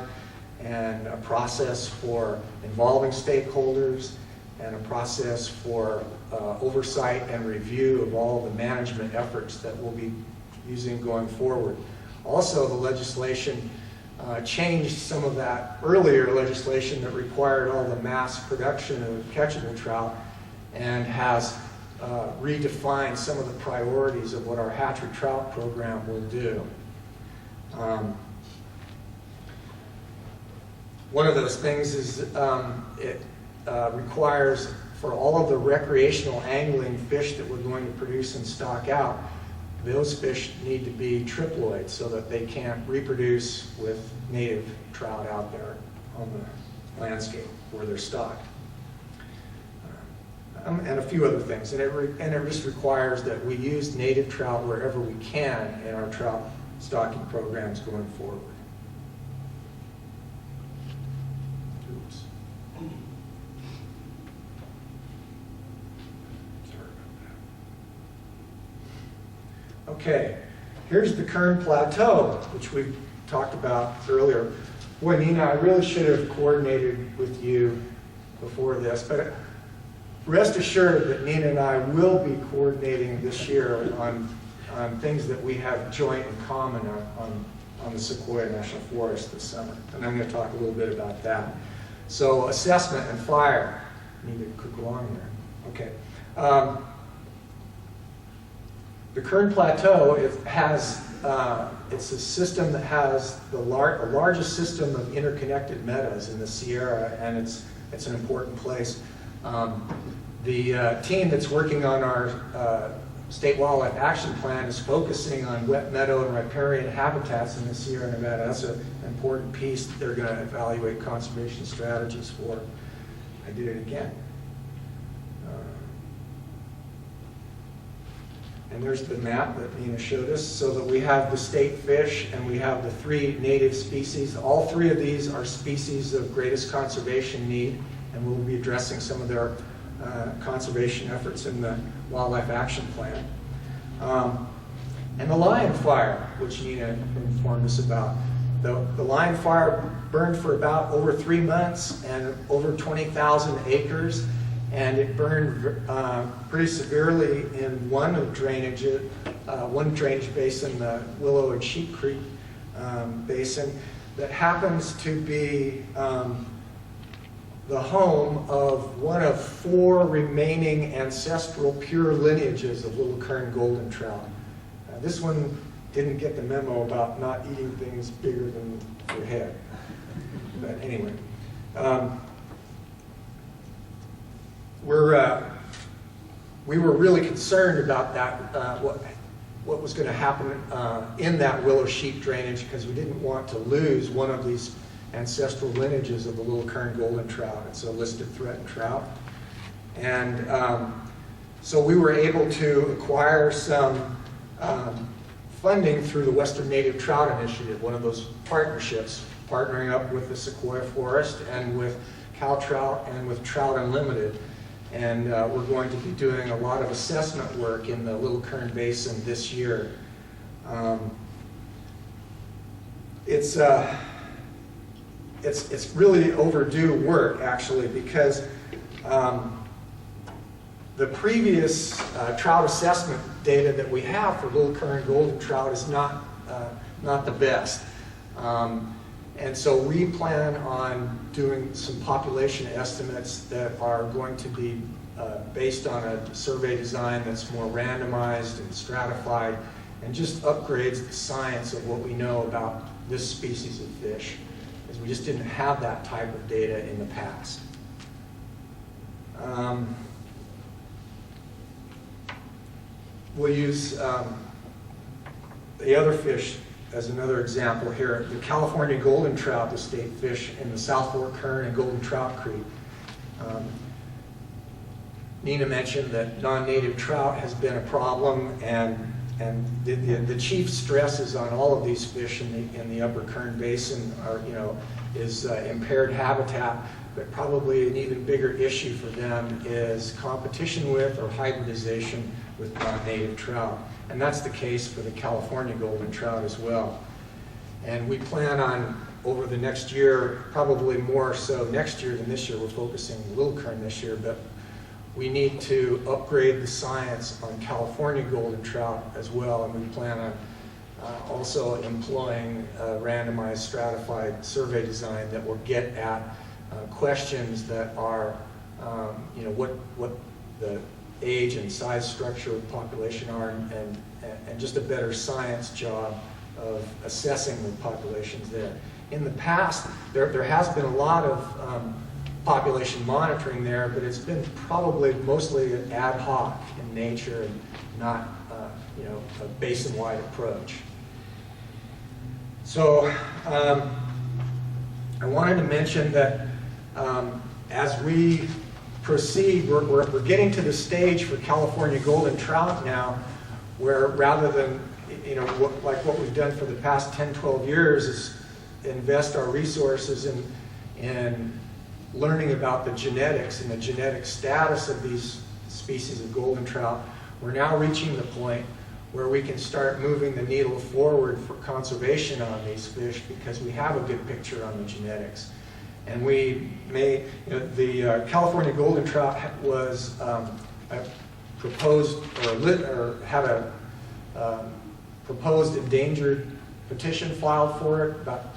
and a process for involving stakeholders, and a process for oversight and review of all the management efforts that we'll be using going forward. Also, the legislation changed some of that earlier legislation that required all the mass production of catchable trout, and has redefined some of the priorities of what our hatchery trout program will do. One of those things is it requires for all of the recreational angling fish that we're going to produce and stock out, those fish need to be triploid so that they can't reproduce with native trout out there on the landscape where they're stocked. And a few other things. And it just requires that we use native trout wherever we can in our trout stocking programs going forward. Oops. Sorry about Okay, here's the Kern Plateau, which we talked about earlier. Boy, Nina, I really should have coordinated with you before this, but rest assured that Nina and I will be coordinating this year on things that we have joint and common on the Sequoia National Forest this summer. And I'm going to talk a little bit about that. So assessment and fire. Need to click along there. Okay. The Kern Plateau, it's a system that has the largest system of interconnected meadows in the Sierra, and it's an important place. The team that's working on our State Wildlife Action Plan is focusing on wet meadow and riparian habitats in the Sierra Nevada. That's an important piece they're going to evaluate conservation strategies for. I did it again. And there's the map that Nina showed us, so that we have the state fish and we have the 3 native species. All 3 of these are species of greatest conservation need, and we'll be addressing some of their conservation efforts in the Wildlife Action Plan. And the lion fire, which Nina informed us about. The lion fire burned for about over 3 months and over 20,000 acres. And it burned pretty severely in one drainage basin, the Willow and Sheep Creek basin, that happens to be the home of one of 4 remaining ancestral pure lineages of little Kern golden trout. This one didn't get the memo about not eating things bigger than your head. But anyway. We were really concerned about that, what was going to happen in that Willow Sheep drainage, because we didn't want to lose one of these ancestral lineages of the little Kern golden trout. It's a listed threatened trout. And so we were able to acquire some funding through the Western Native Trout Initiative, one of those partnerships, partnering up with the Sequoia Forest and with Cal Trout and with Trout Unlimited. And we're going to be doing a lot of assessment work in the Little Kern Basin this year. It's really overdue work, actually, because the previous trout assessment data that we have for Little Kern golden trout is not the best. And so we plan on doing some population estimates that are going to be based on a survey design that's more randomized and stratified, and just upgrades the science of what we know about this species of fish, because we just didn't have that type of data in the past. We'll use the other fish as another example here. The California golden trout, the state fish in the South Fork Kern and Golden Trout Creek. Nina mentioned that non-native trout has been a problem, and the chief stresses on all of these fish in the Upper Kern Basin are, is impaired habitat, but probably an even bigger issue for them is competition with or hybridization with non-native trout. And that's the case for the California golden trout as well. And we plan on, over the next year, probably more so next year than this year, we're focusing Little Kern this year, but we need to upgrade the science on California golden trout as well, and we plan on also employing a randomized stratified survey design that will get at questions that are, what the age and size structure of the population are, and just a better science job of assessing the populations there. In the past, there has been a lot of population monitoring there, but it's been probably mostly ad hoc in nature and not a basin-wide approach. So I wanted to mention that as we proceed, we're getting to the stage for California golden trout now, where rather than like what we've done for the past 10, 12 years is invest our resources in learning about the genetics and the genetic status of these species of golden trout, we're now reaching the point where we can start moving the needle forward for conservation on these fish, because we have a good picture on the genetics. And we may, the California golden trout was proposed had a proposed endangered petition filed for it about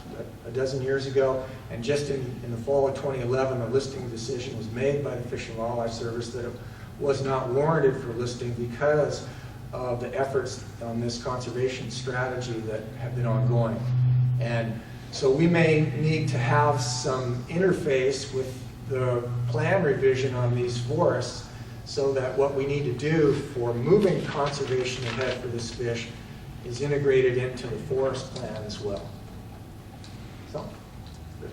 a dozen years ago, and just in the fall of 2011, a listing decision was made by the Fish and Wildlife Service that it was not warranted for listing because of the efforts on this conservation strategy that have been ongoing. And so we may need to have some interface with the plan revision on these forests, so that what we need to do for moving conservation ahead for this fish is integrated into the forest plan as well. So, good.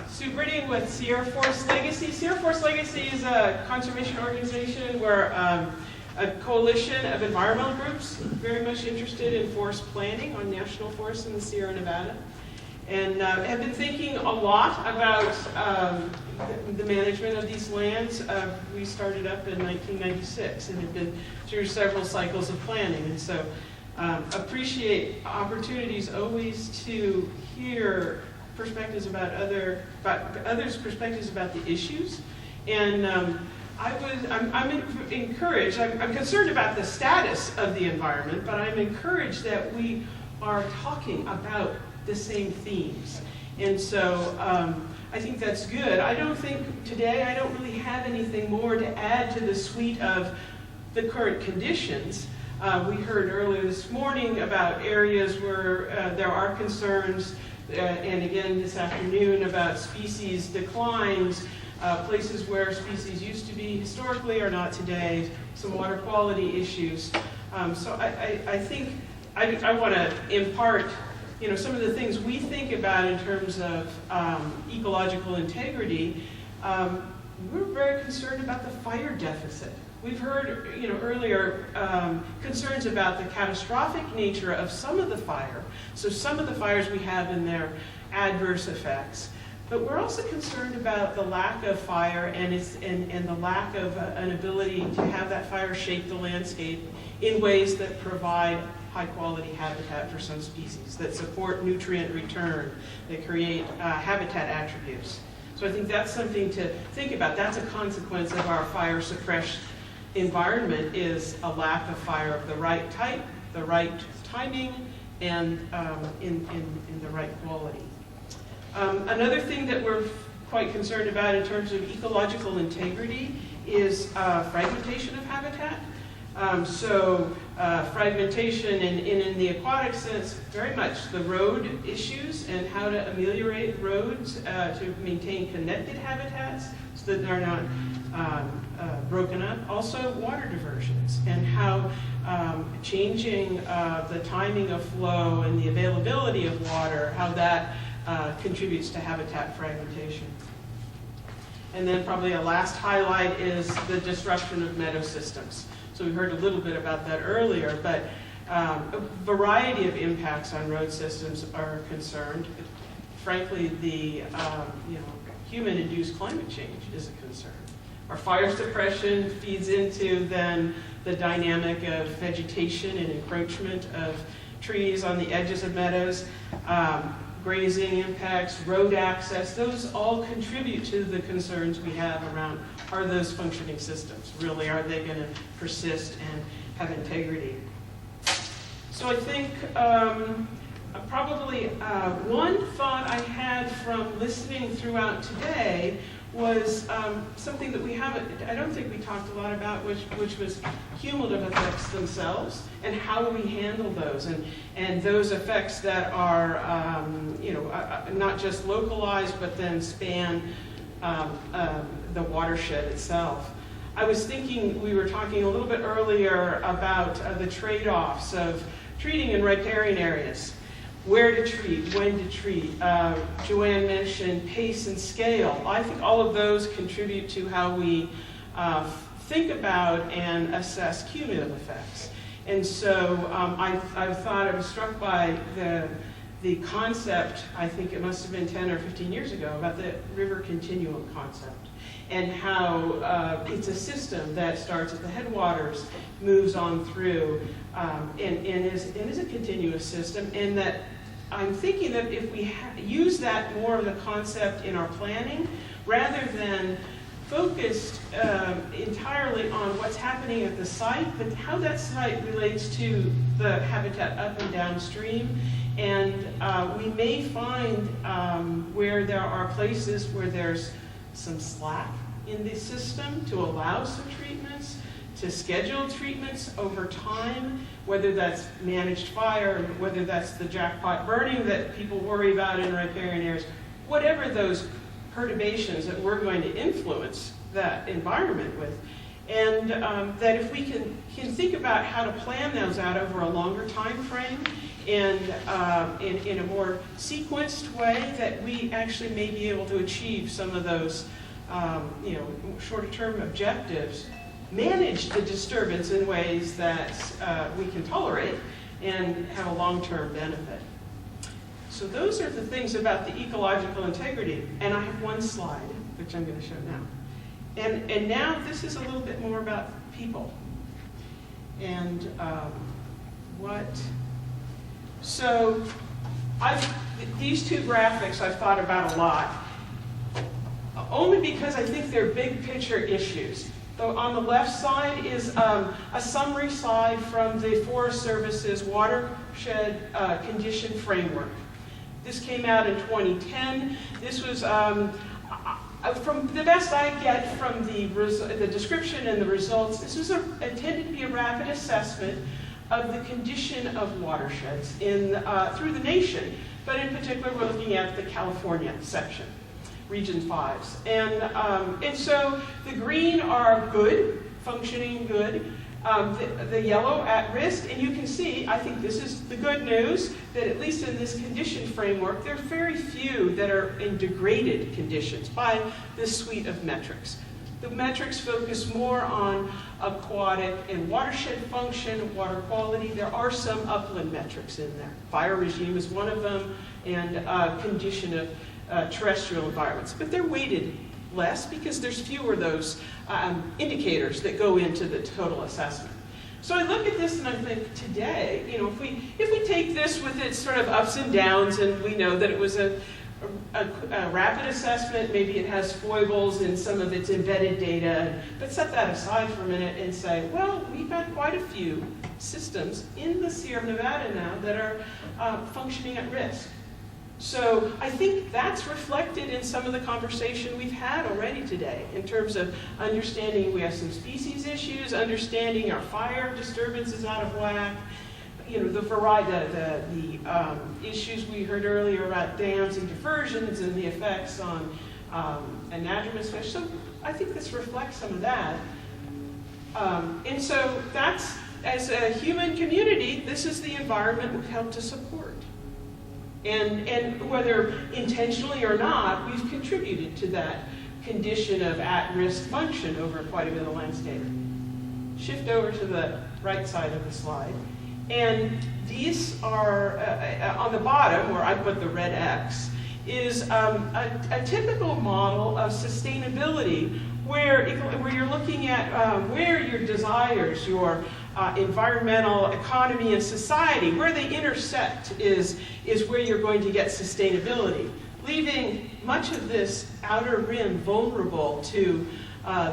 Sue Britting with Sierra Forest Legacy. Sierra Forest Legacy is a conservation organization where a coalition of environmental groups very much interested in forest planning on national forests in the Sierra Nevada, and have been thinking a lot about the management of these lands. We started up in 1996 and have been through several cycles of planning, and so appreciate opportunities always to hear perspectives about others' perspectives about the issues. And I'm encouraged. I'm concerned about the status of the environment, but I'm encouraged that we are talking about the same themes. And so I think that's good. I don't really have anything more to add to the suite of the current conditions. We heard earlier this morning about areas where there are concerns, and again this afternoon about species declines, places where species used to be historically are not today, some water quality issues. So I think I want to impart some of the things we think about in terms of ecological integrity. We're very concerned about the fire deficit. We've heard, earlier concerns about the catastrophic nature of some of the fire. So some of the fires we have in their adverse effects, but we're also concerned about the lack of fire and the lack of an ability to have that fire shape the landscape in ways that provide high-quality habitat for some species, that support nutrient return, that create habitat attributes. So I think that's something to think about. That's a consequence of our fire suppression environment, is a lack of fire of the right type, the right timing, and in the right quality. Another thing that we're quite concerned about in terms of ecological integrity is fragmentation of habitat. Fragmentation in the aquatic sense, very much the road issues and how to ameliorate roads to maintain connected habitats so that they're not broken up. Also water diversions and how changing the timing of flow and the availability of water, how that contributes to habitat fragmentation. And then probably a last highlight is the disruption of meadow systems. So we heard a little bit about that earlier, but a variety of impacts on road systems are concerned. Frankly, the human-induced climate change is a concern. Our fire suppression feeds into then the dynamic of vegetation and encroachment of trees on the edges of meadows, grazing impacts, road access. Those all contribute to the concerns we have around, are those functioning systems? Really, are they going to persist and have integrity? So I think probably one thought I had from listening throughout today was something that I don't think we talked a lot about, which was cumulative effects themselves and how we handle those, and those effects that are not just localized but then span the watershed itself. I was thinking, we were talking a little bit earlier about the trade-offs of treating and riparian areas. Where to treat, when to treat. Joanne mentioned pace and scale. I think all of those contribute to how we think about and assess cumulative effects. And so I was struck by the concept, I think it must have been 10 or 15 years ago, about the river continuum concept, and how it's a system that starts at the headwaters, moves on through, and is a continuous system, and that I'm thinking that if we use that more of the concept in our planning, rather than focused entirely on what's happening at the site, but how that site relates to the habitat up and downstream. And we may find where there are places where there's some slack in the system to allow some treatments, to schedule treatments over time, whether that's managed fire, whether that's the jackpot burning that people worry about in riparian areas, whatever those perturbations that we're going to influence that environment with. And that if we can think about how to plan those out over a longer time frame and in a more sequenced way, that we actually may be able to achieve some of those shorter term objectives, manage the disturbance in ways that we can tolerate and have a long-term benefit. So those are the things about the ecological integrity. And I have one slide, which I'm going to show now. And now this is a little bit more about people. And so these two graphics I've thought about a lot, only because I think they're big picture issues. So on the left side is a summary slide from the Forest Service's watershed condition framework. This came out in 2010. This was, from the best I get from the description and the results, this was intended to be a rapid assessment of the condition of watersheds through the nation. But in particular, we're looking at the California section. Region 5s. And so the green are good, functioning good, the yellow at risk, and you can see, I think this is the good news, that at least in this condition framework, there are very few that are in degraded conditions by this suite of metrics. The metrics focus more on aquatic and watershed function, water quality. There are some upland metrics in there. Fire regime is one of them, and condition of terrestrial environments, but they're weighted less because there's fewer of those indicators that go into the total assessment. So I look at this and I think today, if we take this with its sort of ups and downs, and we know that it was a rapid assessment, maybe it has foibles in some of its embedded data, but set that aside for a minute and say, well, we've got quite a few systems in the Sierra Nevada now that are functioning at risk. So I think that's reflected in some of the conversation we've had already today in terms of understanding we have some species issues, understanding our fire disturbance is out of whack, the variety, the issues we heard earlier about dams and diversions and the effects on anadromous fish. So I think this reflects some of that. And so that's, as a human community, this is the environment we've helped to support. And whether intentionally or not, we've contributed to that condition of at-risk function over quite a bit of landscape. Shift over to the right side of the slide. And these are, on the bottom, where I put the red X, is a typical model of sustainability where you're looking at where your desires, your environmental, economy, and society, where they intersect is where you're going to get sustainability, leaving much of this outer rim vulnerable to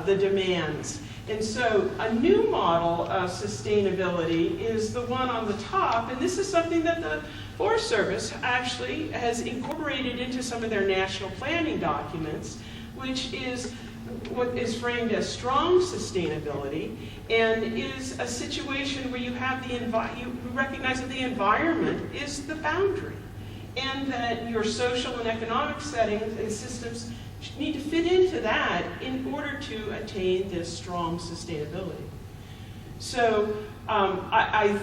the demands. And so a new model of sustainability is the one on the top, and this is something that the Forest Service actually has incorporated into some of their national planning documents, which is what is framed as strong sustainability, and is a situation where you have you recognize that the environment is the boundary, and that your social and economic settings and systems need to fit into that in order to attain this strong sustainability. So I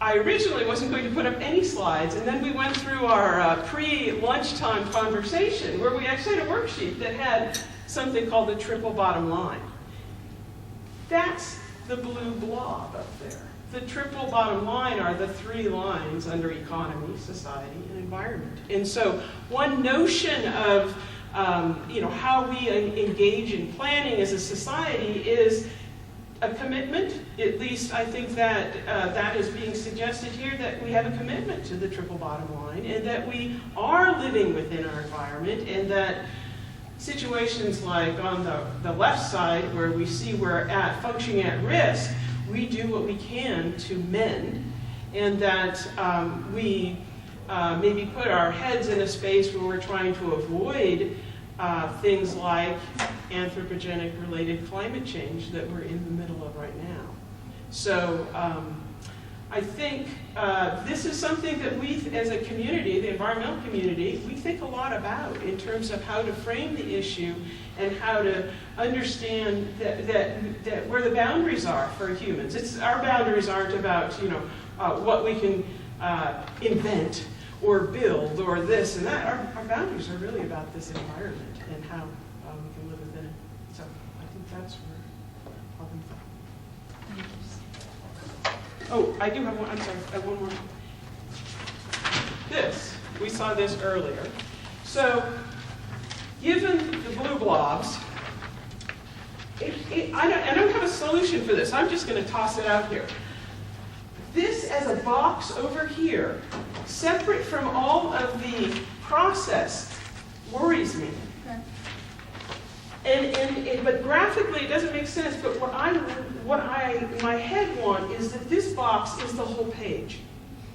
originally wasn't going to put up any slides, and then we went through our pre-lunchtime conversation where we actually had a worksheet that had something called the triple bottom line. That's the blue blob up there. The triple bottom line are the 3 lines under economy, society, and environment. And so one notion of how we engage in planning as a society is a commitment. At least I think that that is being suggested here, that we have a commitment to the triple bottom line, and that we are living within our environment, and that situations like on the left side where we see we're functioning at risk, we do what we can to mend, and that we maybe put our heads in a space where we're trying to avoid things like anthropogenic-related climate change that we're in the middle of right now. So I think this is something that we, as a community, the environmental community, we think a lot about in terms of how to frame the issue and how to understand that where the boundaries are for humans. Our boundaries aren't about what we can invent or build or this and that. Our boundaries are really about this environment and how we can live within it. So I think that's where I'll leave that. Oh, I do have one. I'm sorry. I have one more. This, we saw this earlier. So, given the blue blobs, I don't have a solution for this. I'm just going to toss it out here. This as a box over here, separate from all of the process, worries me. But graphically it doesn't make sense, but my head want is that this box is the whole page.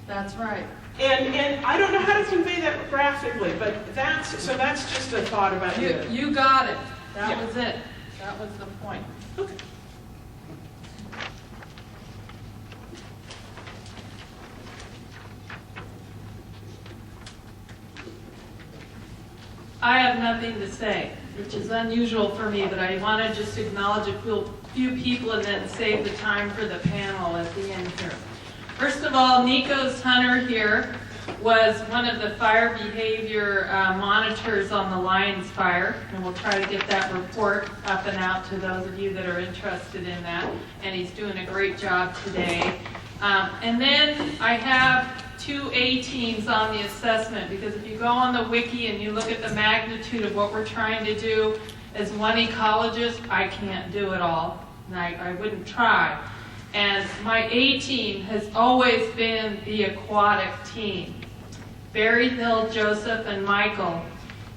That's right. And I don't know how to convey that graphically, but that's just a thought about it. You got it. That Yeah. was it. That was the point. Okay. I have nothing to say, which is unusual for me, but I want to just acknowledge a few people and then save the time for the panel at the end here. First of all, Nico's Hunter here was one of the fire behavior monitors on the Lions fire, and we'll try to get that report up and out to those of you that are interested in that, and he's doing a great job today. And then I have 2 A-teams on the assessment, because if you go on the wiki and you look at the magnitude of what we're trying to do, as one ecologist, I can't do it all, and I wouldn't try. And my A-team has always been the aquatic team. Barry, Hill, Joseph, and Michael.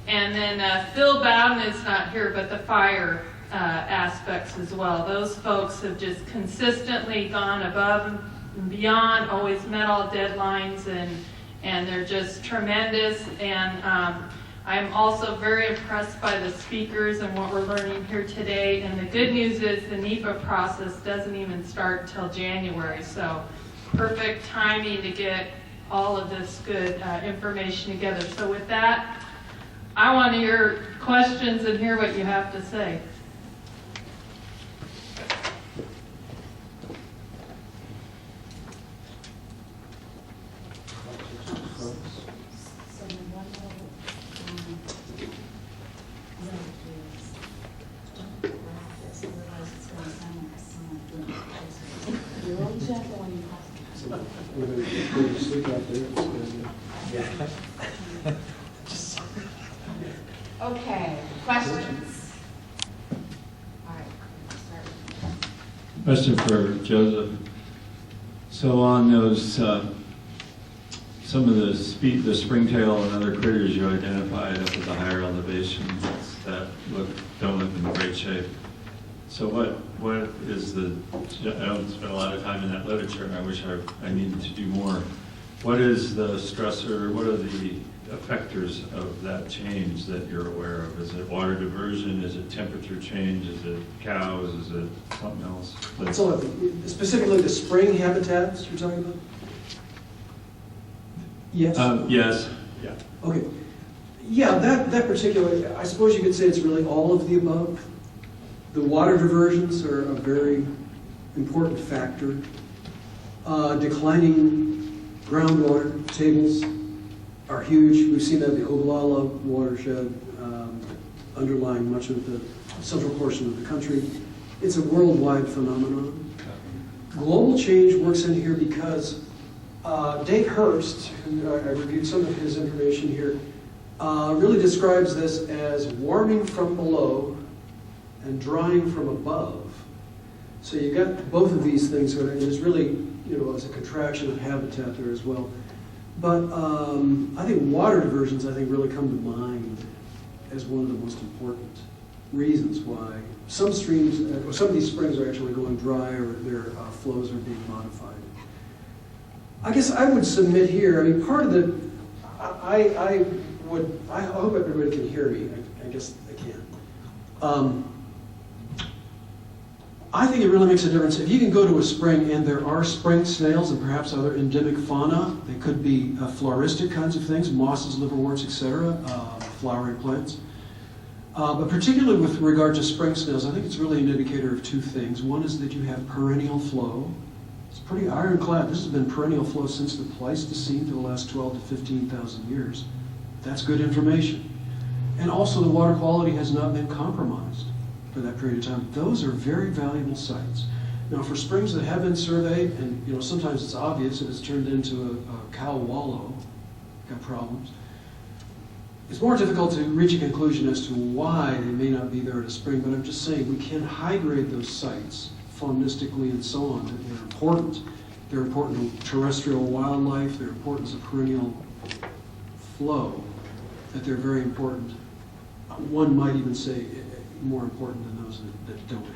And then Phil Bowden is not here, but the fire aspects as well. Those folks have just consistently gone above and beyond, always met all deadlines, and they're just tremendous. And I'm also very impressed by the speakers and what we're learning here today. And the good news is the NEPA process doesn't even start until January, so perfect timing to get all of this good information together. So with that, I want to hear questions and hear what you have to say. Okay, questions? All right, start. Question for Joseph. So on those, some of the springtail and other critters you identified up at the higher elevations that don't look in great shape. So what is the, I don't spend a lot of time in that literature, and I wish I needed to do more. What is the stressor, what are the effectors of that change that you're aware of? Is it water diversion, is it temperature change, is it cows, is it something else? So specifically the spring habitats you're talking about? Yes? Yes. Yeah. Okay. Yeah, that particular, I suppose you could say it's really all of the above. The water diversions are a very important factor. Declining groundwater tables are huge. We've seen that in the Ogallala watershed, underlying much of the central portion of the country. It's a worldwide phenomenon. Global change works in here because Dave Hurst, who I reviewed some of his information here, really describes this as warming from below and drying from above. So you've got both of these things, and it's really, as a contraction of habitat there as well. But I think water diversions, really come to mind as one of the most important reasons why some streams, some of these springs are actually going dry, or their flows are being modified. I guess I would submit here, part of the, I hope everybody can hear me. I guess they can. I think it really makes a difference if you can go to a spring and there are spring snails and perhaps other endemic fauna. They could be floristic kinds of things, mosses, liverworts, etc., flowering plants. But particularly with regard to spring snails, I think it's really an indicator of two things. One is that you have perennial flow. It's pretty ironclad. This has been perennial flow since the Pleistocene for the last 12 to 15,000 years. That's good information. And also the water quality has not been compromised for that period of time. Those are very valuable sites. Now for springs that have been surveyed, and sometimes it's obvious if it's turned into a cow wallow, got problems. It's more difficult to reach a conclusion as to why they may not be there at a spring, but I'm just saying we can high-grade those sites faunistically and so on. They're important. They're important to terrestrial wildlife. They're important as a perennial flow, that they're very important. One might even say more important than those that don't have.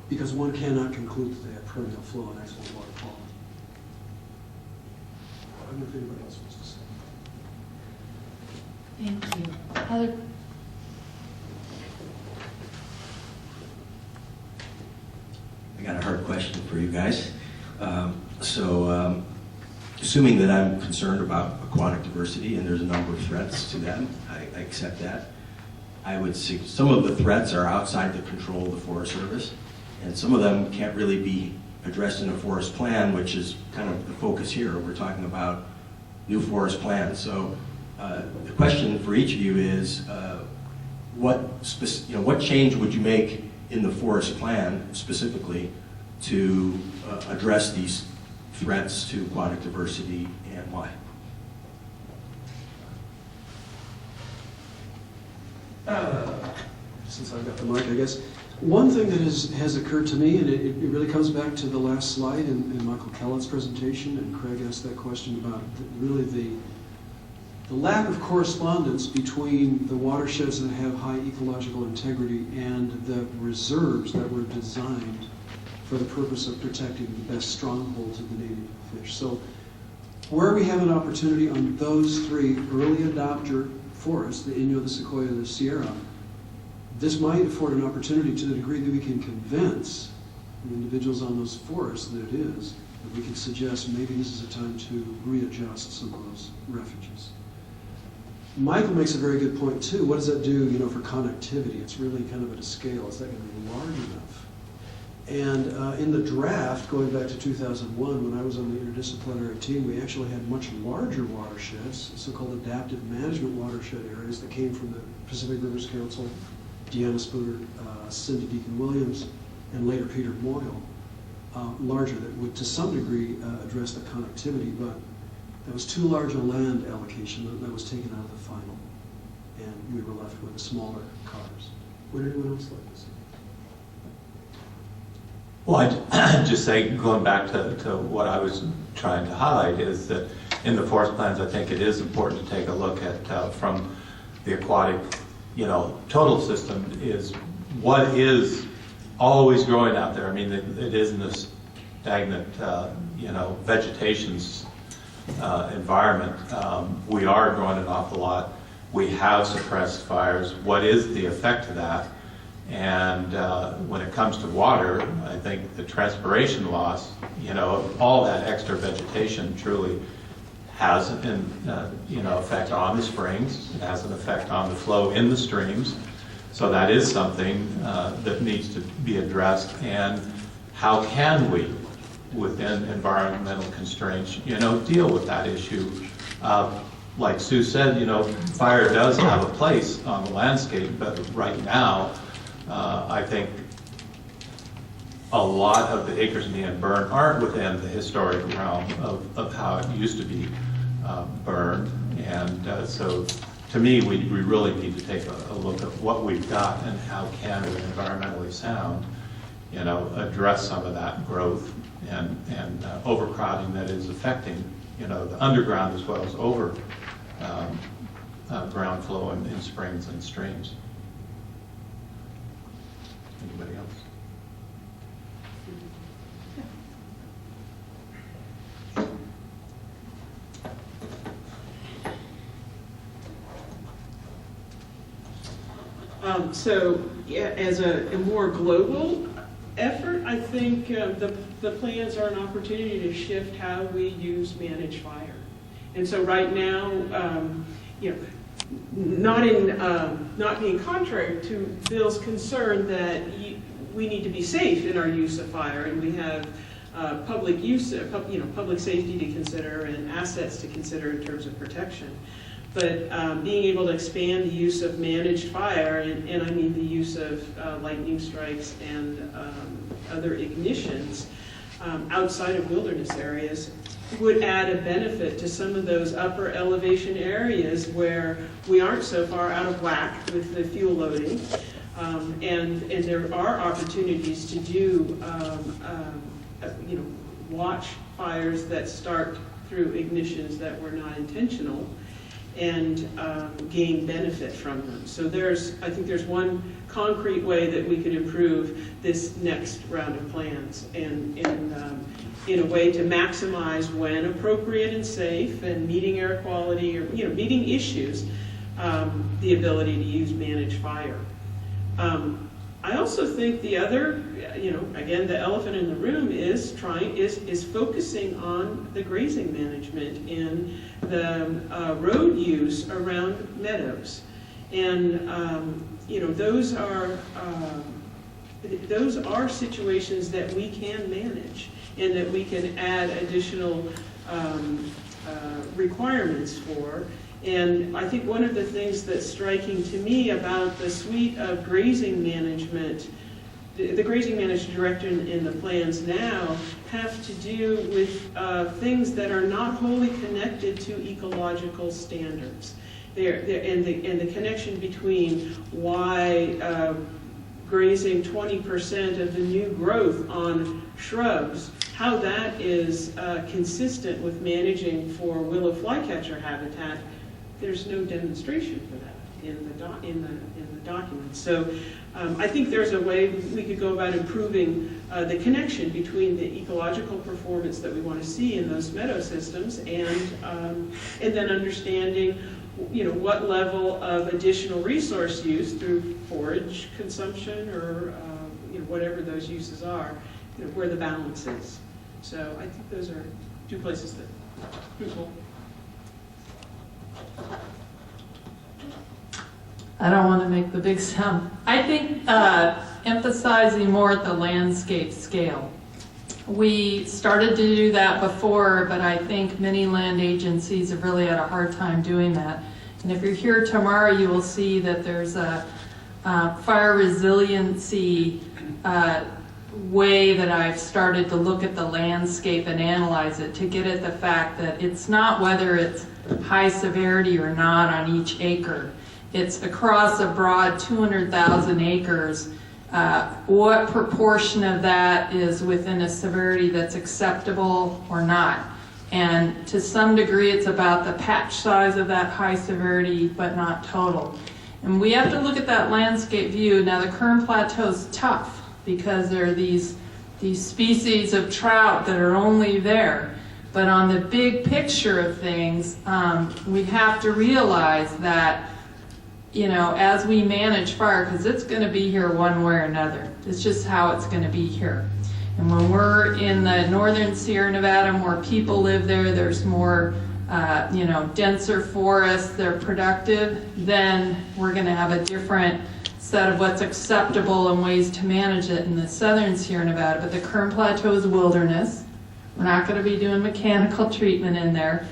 Because one cannot conclude that they have perennial flow and excellent water quality. I don't know if anybody else wants to say. Thank you. Other? I got a hard question for you guys. Assuming that I'm concerned about aquatic diversity and there's a number of threats to them, I accept that. I would see some of the threats are outside the control of the Forest Service, and some of them can't really be addressed in a forest plan, which is kind of the focus here. We're talking about new forest plans. So the question for each of you is, what change would you make in the forest plan specifically to address these threats to aquatic diversity, and why? Since I've got the mic, I guess. One thing that has occurred to me, and it really comes back to the last slide in Michael Kellett's presentation, and Craig asked that question about really the lack of correspondence between the watersheds that have high ecological integrity and the reserves that were designed for the purpose of protecting the best strongholds of the native fish. So where we have an opportunity on those three early adopter forests, the Inyo, the Sequoia, the Sierra, this might afford an opportunity to the degree that we can convince the individuals on those forests that it is, that we can suggest maybe this is a time to readjust some of those refuges. Michael makes a very good point too. What does that do, for connectivity? It's really kind of at a scale. Is that going to be large enough? And in the draft, going back to 2001, when I was on the interdisciplinary team, we actually had much larger watersheds, so-called adaptive management watershed areas that came from the Pacific Rivers Council, Deanna Spooner, Cindy Deacon-Williams, and later Peter Moyle, larger, that would to some degree address the connectivity, but that was too large a land allocation that was taken out of the final, and we were left with the smaller cars. Would anyone else like to say? Well, I'd just say, going back to what I was trying to highlight, is that in the forest plans, I think it is important to take a look at, from the aquatic, total system, is what is always growing out there. I mean, it isn't a stagnant, vegetation's environment. We are growing an awful lot. We have suppressed fires. What is the effect of that? And when it comes to water, I think the transpiration loss, of all that extra vegetation truly has an effect on the springs. It has an effect on the flow in the streams. So that is something that needs to be addressed. And how can we, within environmental constraints, deal with that issue? Like Sue said, fire does have a place on the landscape, but right now, I think a lot of the acres being burned aren't within the historic realm of how it used to be burned. And so to me, we really need to take a look at what we've got and how can we environmentally sound, address some of that growth and overcrowding that is affecting, the underground as well as over ground flow in springs and streams. Anybody else? So yeah, as a more global effort, I think the plans are an opportunity to shift how we manage fire. And so right now, not being contrary to Bill's concern that we need to be safe in our use of fire, and we have public safety to consider and assets to consider in terms of protection. But being able to expand the use of managed fire, and I mean the use of lightning strikes and other ignitions outside of wilderness areas, would add a benefit to some of those upper elevation areas where we aren't so far out of whack with the fuel loading. And there are opportunities to do, watch fires that start through ignitions that were not intentional, and gain benefit from them. So I think there's one concrete way that we could improve this next round of plans, and in a way to maximize, when appropriate and safe, and meeting air quality, or meeting issues, the ability to use managed fire. I also think the other, again, the elephant in the room is focusing on the grazing management and the road use around meadows, and those are situations that we can manage, and that we can add additional requirements for. And I think one of the things that's striking to me about the suite of grazing management, the grazing management directive in the plans now, have to do with things that are not wholly connected to ecological standards. And the connection between why grazing 20% of the new growth on shrubs, how that is consistent with managing for willow flycatcher habitat. There's no demonstration for that in the document. So I think there's a way we could go about improving the connection between the ecological performance that we want to see in those meadow systems, and then understanding what level of additional resource use through forage consumption or whatever those uses are, where the balance is. So I think those are two places that people. I don't want to make the big sound. I think emphasizing more at the landscape scale. We started to do that before, but I think many land agencies have really had a hard time doing that. And if you're here tomorrow, you will see that there's a fire resiliency way that I've started to look at the landscape and analyze it, to get at the fact that it's not whether it's high severity or not on each acre. It's across a broad 200,000 acres. What proportion of that is within a severity that's acceptable or not? And to some degree, it's about the patch size of that high severity, but not total. And we have to look at that landscape view. Now, the Kern Plateau is tough because there are these species of trout that are only there. But on the big picture of things, we have to realize that, as we manage fire, because it's going to be here one way or another. It's just how it's going to be here. And when we're in the northern Sierra Nevada, more people live there, there's more denser forests, they're productive, then we're going to have a different set of what's acceptable and ways to manage it in the southern Sierra Nevada. But the Kern Plateau is wilderness. We're not going to be doing mechanical treatment in there.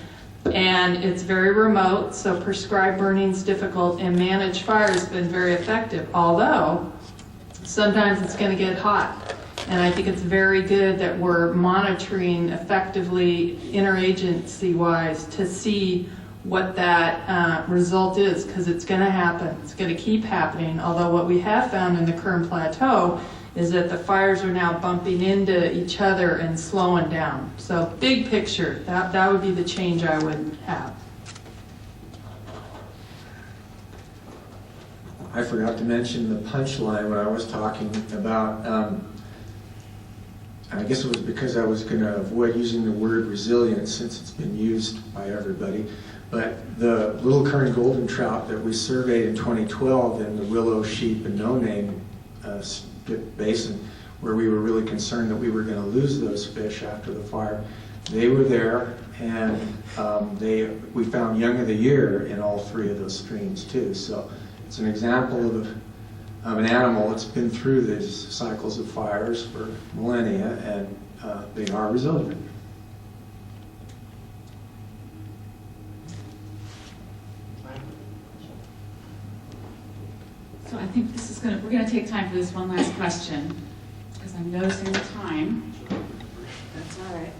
And it's very remote, so prescribed burning is difficult, and managed fire has been very effective, although sometimes it's going to get hot. And I think it's very good that we're monitoring effectively interagency-wise to see what that result is, because it's going to happen. It's going to keep happening, although what we have found in the Kern Plateau is that the fires are now bumping into each other and slowing down. So big picture, that would be the change I would have. I forgot to mention the punchline when I was talking about, I guess it was because I was going to avoid using the word resilience since it's been used by everybody. But the little Kern golden trout that we surveyed in 2012 in the Willow, Sheep, and No Name basin, where we were really concerned that we were going to lose those fish after the fire, they were there, and we found young of the year in all three of those streams too. So it's an example of an animal that's been through these cycles of fires for millennia, and they are resilient. So I think this is we're gonna take time for this one last question, because I'm noticing the time. That's all right.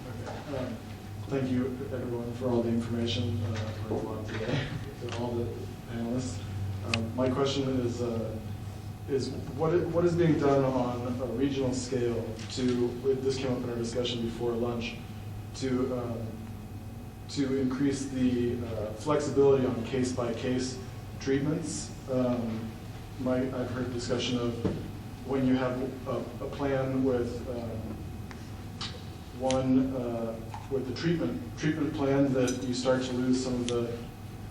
Thank you, everyone, for all the information for a lot today, to all the panelists. My question is what is being done on a regional scale this came up in our discussion before lunch, to increase the flexibility on case-by-case treatments? I've heard discussion of when you have a plan with with the treatment plan, that you start to lose some of the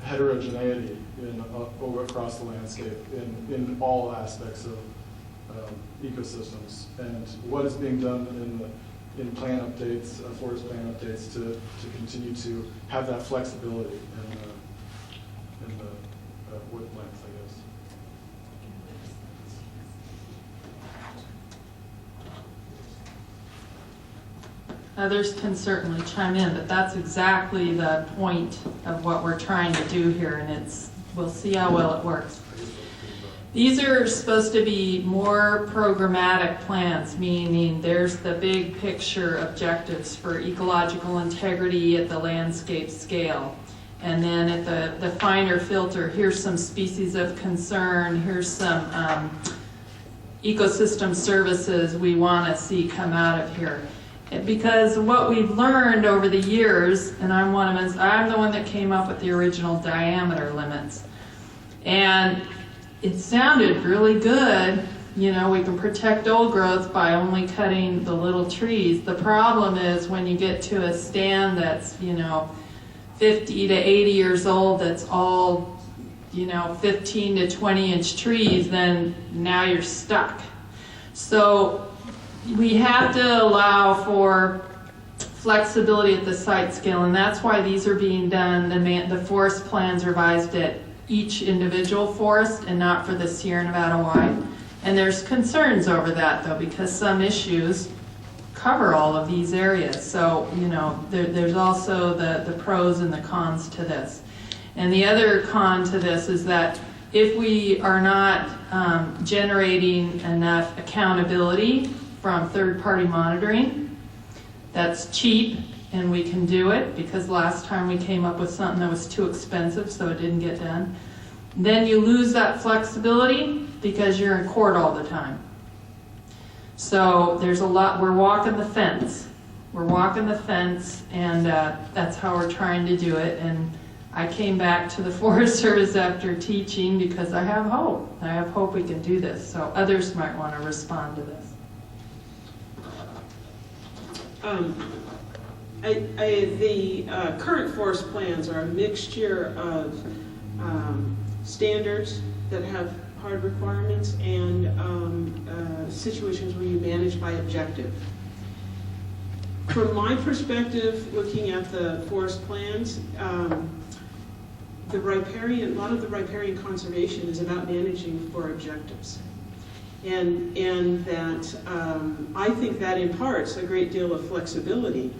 heterogeneity over across the landscape in all aspects of ecosystems, and what is being done in plan updates, forest plan updates, to continue to have that flexibility in the wood plants, I guess. Others can certainly chime in, but that's exactly the point of what we're trying to do here, and we'll see how well it works. These are supposed to be more programmatic plans, meaning there's the big picture objectives for ecological integrity at the landscape scale. And then at the finer filter, here's some species of concern, here's some ecosystem services we want to see come out of here. Because what we've learned over the years, and I'm the one that came up with the original diameter limits, and it sounded really good. We can protect old growth by only cutting the little trees. The problem is when you get to a stand that's 50 to 80 years old, that's all 15 to 20 inch trees, then now you're stuck. So we have to allow for flexibility at the site scale, and that's why these are being done. The forest plans revised at each individual forest and not for the Sierra Nevada wide. And there's concerns over that, though, because some issues cover all of these areas. So, there's also the pros and the cons to this. And the other con to this is that if we are not generating enough accountability from third-party monitoring, that's cheap, and we can do it because last time we came up with something that was too expensive, so it didn't get done. Then you lose that flexibility because you're in court all the time. So there's a lot, we're walking the fence. We're walking the fence, and that's how we're trying to do it. And I came back to the Forest Service after teaching because I have hope. I have hope we can do this. So others might want to respond to this. The current forest plans are a mixture of standards that have hard requirements and situations where you manage by objective. From my perspective, looking at the forest plans, a lot of the riparian conservation is about managing for objectives. And that I think that imparts a great deal of flexibility.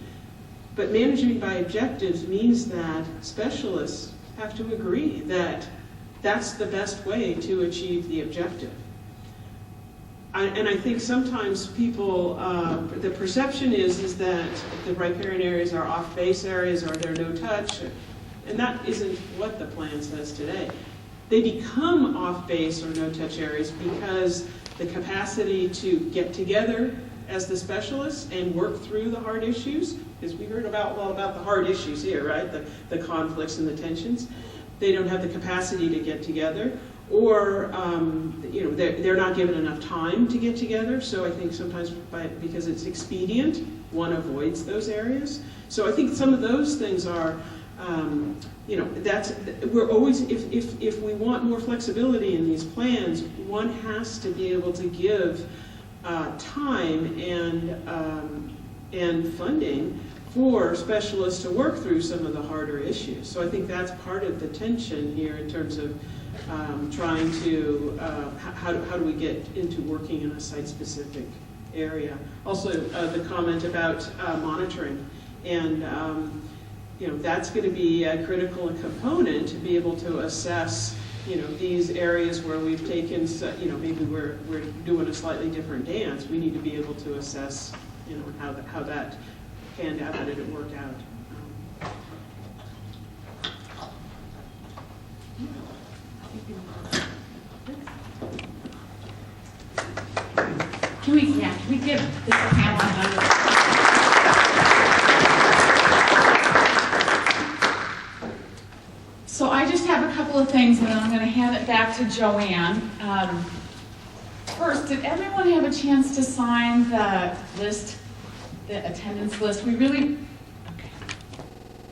But managing by objectives means that specialists have to agree that that's the best way to achieve the objective. And I think sometimes people, the perception is that the riparian areas are off-base areas or they're no-touch, and that isn't what the plan says today. They become off-base or no-touch areas because the capacity to get together as the specialists and work through the hard issues, because we heard about the hard issues here, right? The conflicts and the tensions. They don't have the capacity to get together, or they're not given enough time to get together. So I think sometimes because it's expedient, one avoids those areas. So I think some of those things are, we're always, if we want more flexibility in these plans, one has to be able to give time and funding for specialists to work through some of the harder issues. So I think that's part of the tension here in terms of trying to, how do we get into working in a site-specific area. Also, the comment about monitoring. And that's going to be a critical component to be able to assess these areas where we've taken, maybe we're doing a slightly different dance. We need to be able to assess, how that panned out, how did it work out. Can we give this panel another? So I just have a couple of things, and then I'm going to hand it back to Joanne. First, did everyone have a chance to sign the list, the attendance list? We really